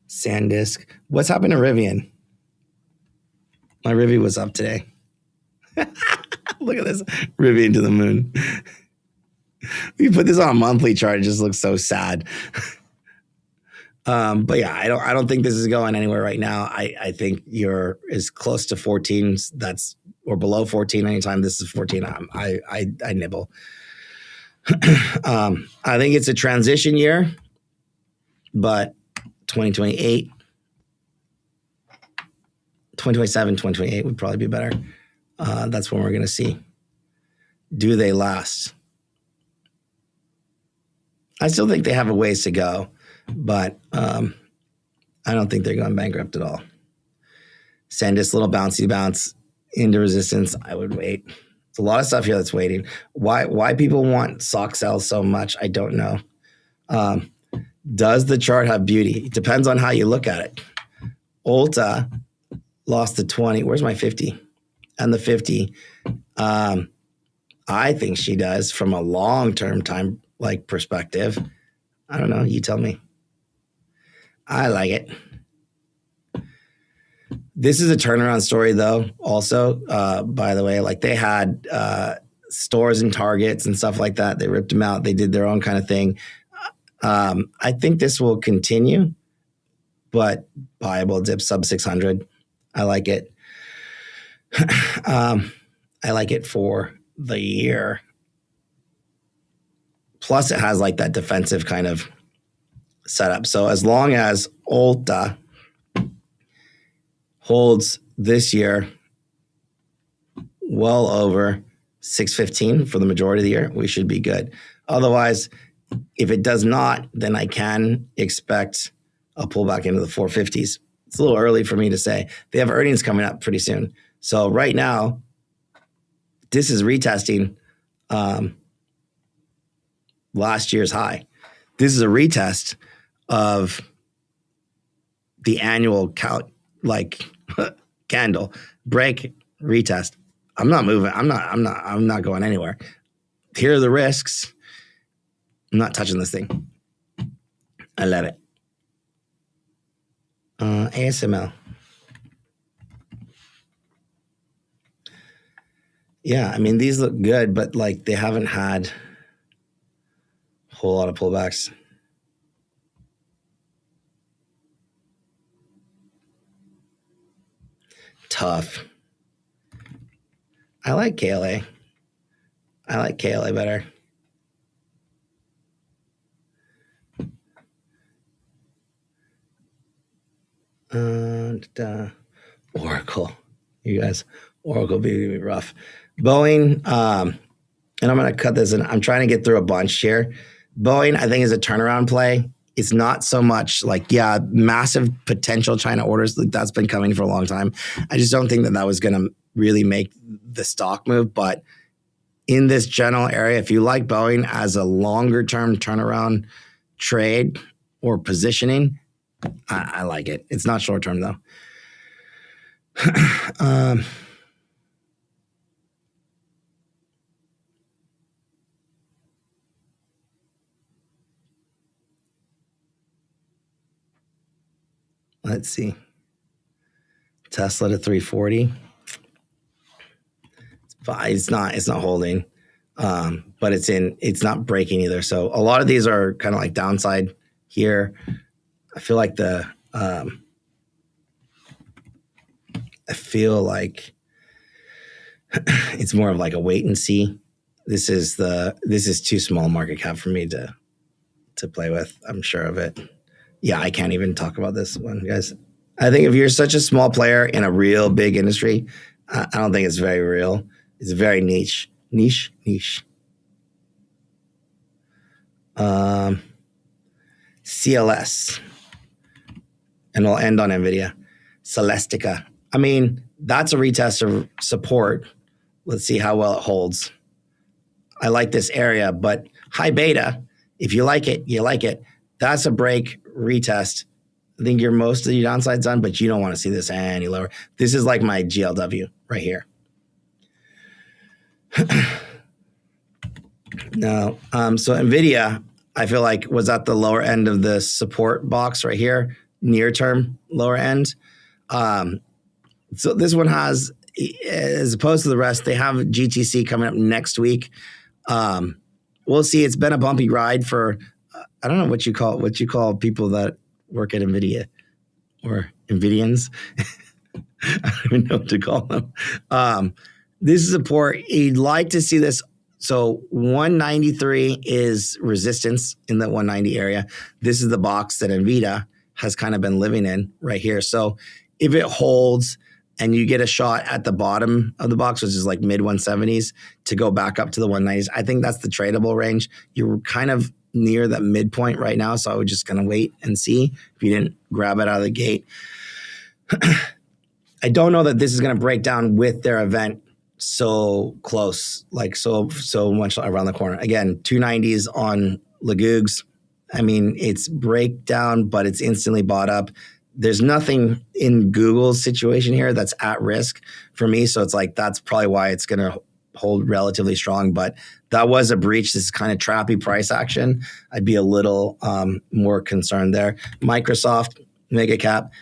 SanDisk. What's happened to Rivian? My Rivi was up today. Look at this. Rivian to the moon. We put this on a monthly chart. It just looks so sad. But yeah, I don't think this is going anywhere right now. I think you're as close to 14. Or below 14 anytime this is 14. I nibble. I think it's a transition year, but 2028, 2027, 2028 would probably be better. That's when we're going to see. Do they last? I still think they have a ways to go, but I don't think they're going bankrupt at all. SanDisk, little bouncy bounce into resistance. I would wait. There's a lot of stuff here that's waiting. Why people want sock sell so much, I don't know. Does the chart have beauty? It depends on how you look at it. Ulta lost the 20. Where's my 50? And the 50. I think she does from a long-term time like perspective. I don't know. You tell me. I like it. This is a turnaround story, though, also, by the way. Like, they had stores and Targets and stuff like that. They ripped them out. They did their own kind of thing. I think this will continue, but buyable dip sub 600. I like it. I like it for the year. Plus, it has like that defensive kind of setup. So as long as Ulta holds this year well over 615 for the majority of the year, we should be good. Otherwise, if it does not, then I can expect a pullback into the 450s. It's a little early for me to say. They have earnings coming up pretty soon. So right now, this is retesting last year's high. This is a retest of the annual candle break retest. I'm not moving. I'm not going anywhere. Here are the risks. I'm not touching this thing. I love it. ASML. Yeah, I mean, these look good, but like they haven't had a whole lot of pullbacks. Tough. I like KLA. I like KLA better. Oracle. You guys, Oracle be rough. Boeing, and I'm going to cut this in. I'm trying to get through a bunch here. Boeing, I think, is a turnaround play. It's not so much like, yeah, massive potential China orders. That's been coming for a long time. I just don't think that was going to really make the stock move. But in this general area, if you like Boeing as a longer term turnaround trade or positioning, I like it. It's not short term, though. Let's see. Tesla to 340. It's not holding, but it's not breaking either. So a lot of these are kind of like downside here. I feel like it's more of like a wait and see. This is too small market cap for me to play with. I'm sure of it. Yeah, I can't even talk about this one, guys. I think if you're such a small player in a real big industry, I don't think it's very real. It's very niche. CLS. And we'll end on NVIDIA. Celestica. I mean, that's a retest of support. Let's see how well it holds. I like this area, but high beta, if you like it, you like it. That's a break retest. I think you're most of your downside's done, but you don't want to see this any lower. This is like my GLW right here. No, so NVIDIA, I feel like was at the lower end of the support box right here, near term lower end. So this one has, as opposed to the rest, they have GTC coming up next week. We'll see. It's been a bumpy ride for, I don't know what you call people that work at NVIDIA or NVIDIANs. I don't even know what to call them. This is support. You'd like to see this. So 193 is resistance in that 190 area. This is the box that NVIDIA has kind of been living in right here. So if it holds and you get a shot at the bottom of the box, which is like mid 170s, to go back up to the 190s, I think that's the tradable range. You're kind of near that midpoint right now. So I would just kind of wait and see if you didn't grab it out of the gate. I don't know that this is going to break down with their event so close, like so much around the corner. Again, 290s on Legoogs. I mean, it's breakdown, but it's instantly bought up. There's nothing in Google's situation here that's at risk for me. So it's like, that's probably why it's going to hold relatively strong. But that was a breach. This is kind of trappy price action. I'd be a little more concerned there. Microsoft, mega cap.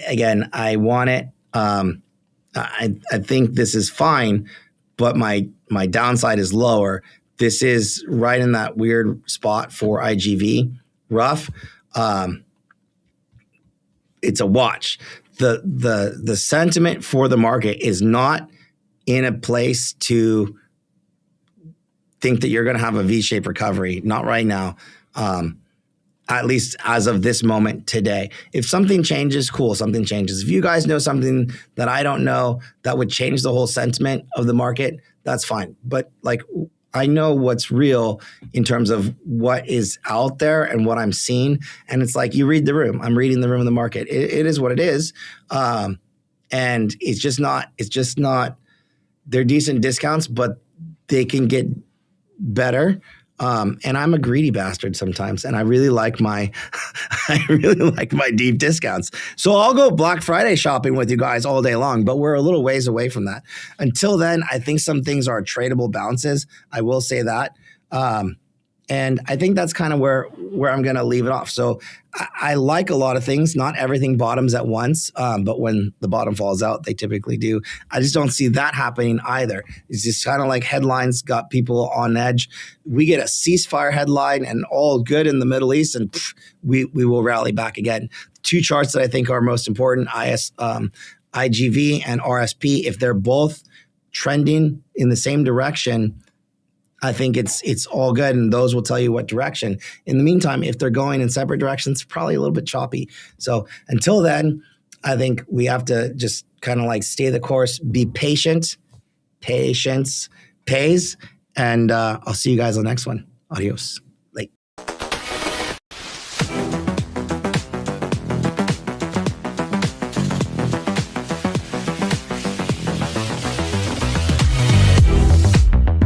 Again, I want it. I think this is fine, but my downside is lower. This is right in that weird spot for IGV, rough. It's a watch. The sentiment for the market is not in a place to think that you're going to have a V-shaped recovery. Not right now. At least as of this moment today. If something changes, cool, something changes. If you guys know something that I don't know that would change the whole sentiment of the market, that's fine. But like, I know what's real in terms of what is out there and what I'm seeing. And it's like, you read the room. I'm reading the room of the market. It is what it is. And it's just not, they're decent discounts, but they can get better. And I'm a greedy bastard sometimes, and I really like my deep discounts. So I'll go Black Friday shopping with you guys all day long, but we're a little ways away from that. Until then, I think some things are tradable bounces. I will say that. And I think that's kind of where I'm going to leave it off. So I like a lot of things. Not everything bottoms at once, but when the bottom falls out, they typically do. I just don't see that happening either. It's just kind of like headlines got people on edge. We get a ceasefire headline and all good in the Middle East, and we will rally back again. Two charts that I think are most important, IGV and RSP. If they're both trending in the same direction, I think it's all good, and those will tell you what direction. In the meantime, if they're going in separate directions, probably a little bit choppy. So until then, I think we have to just kind of like stay the course, be patient. Patience pays, and I'll see you guys on the next one. Adios.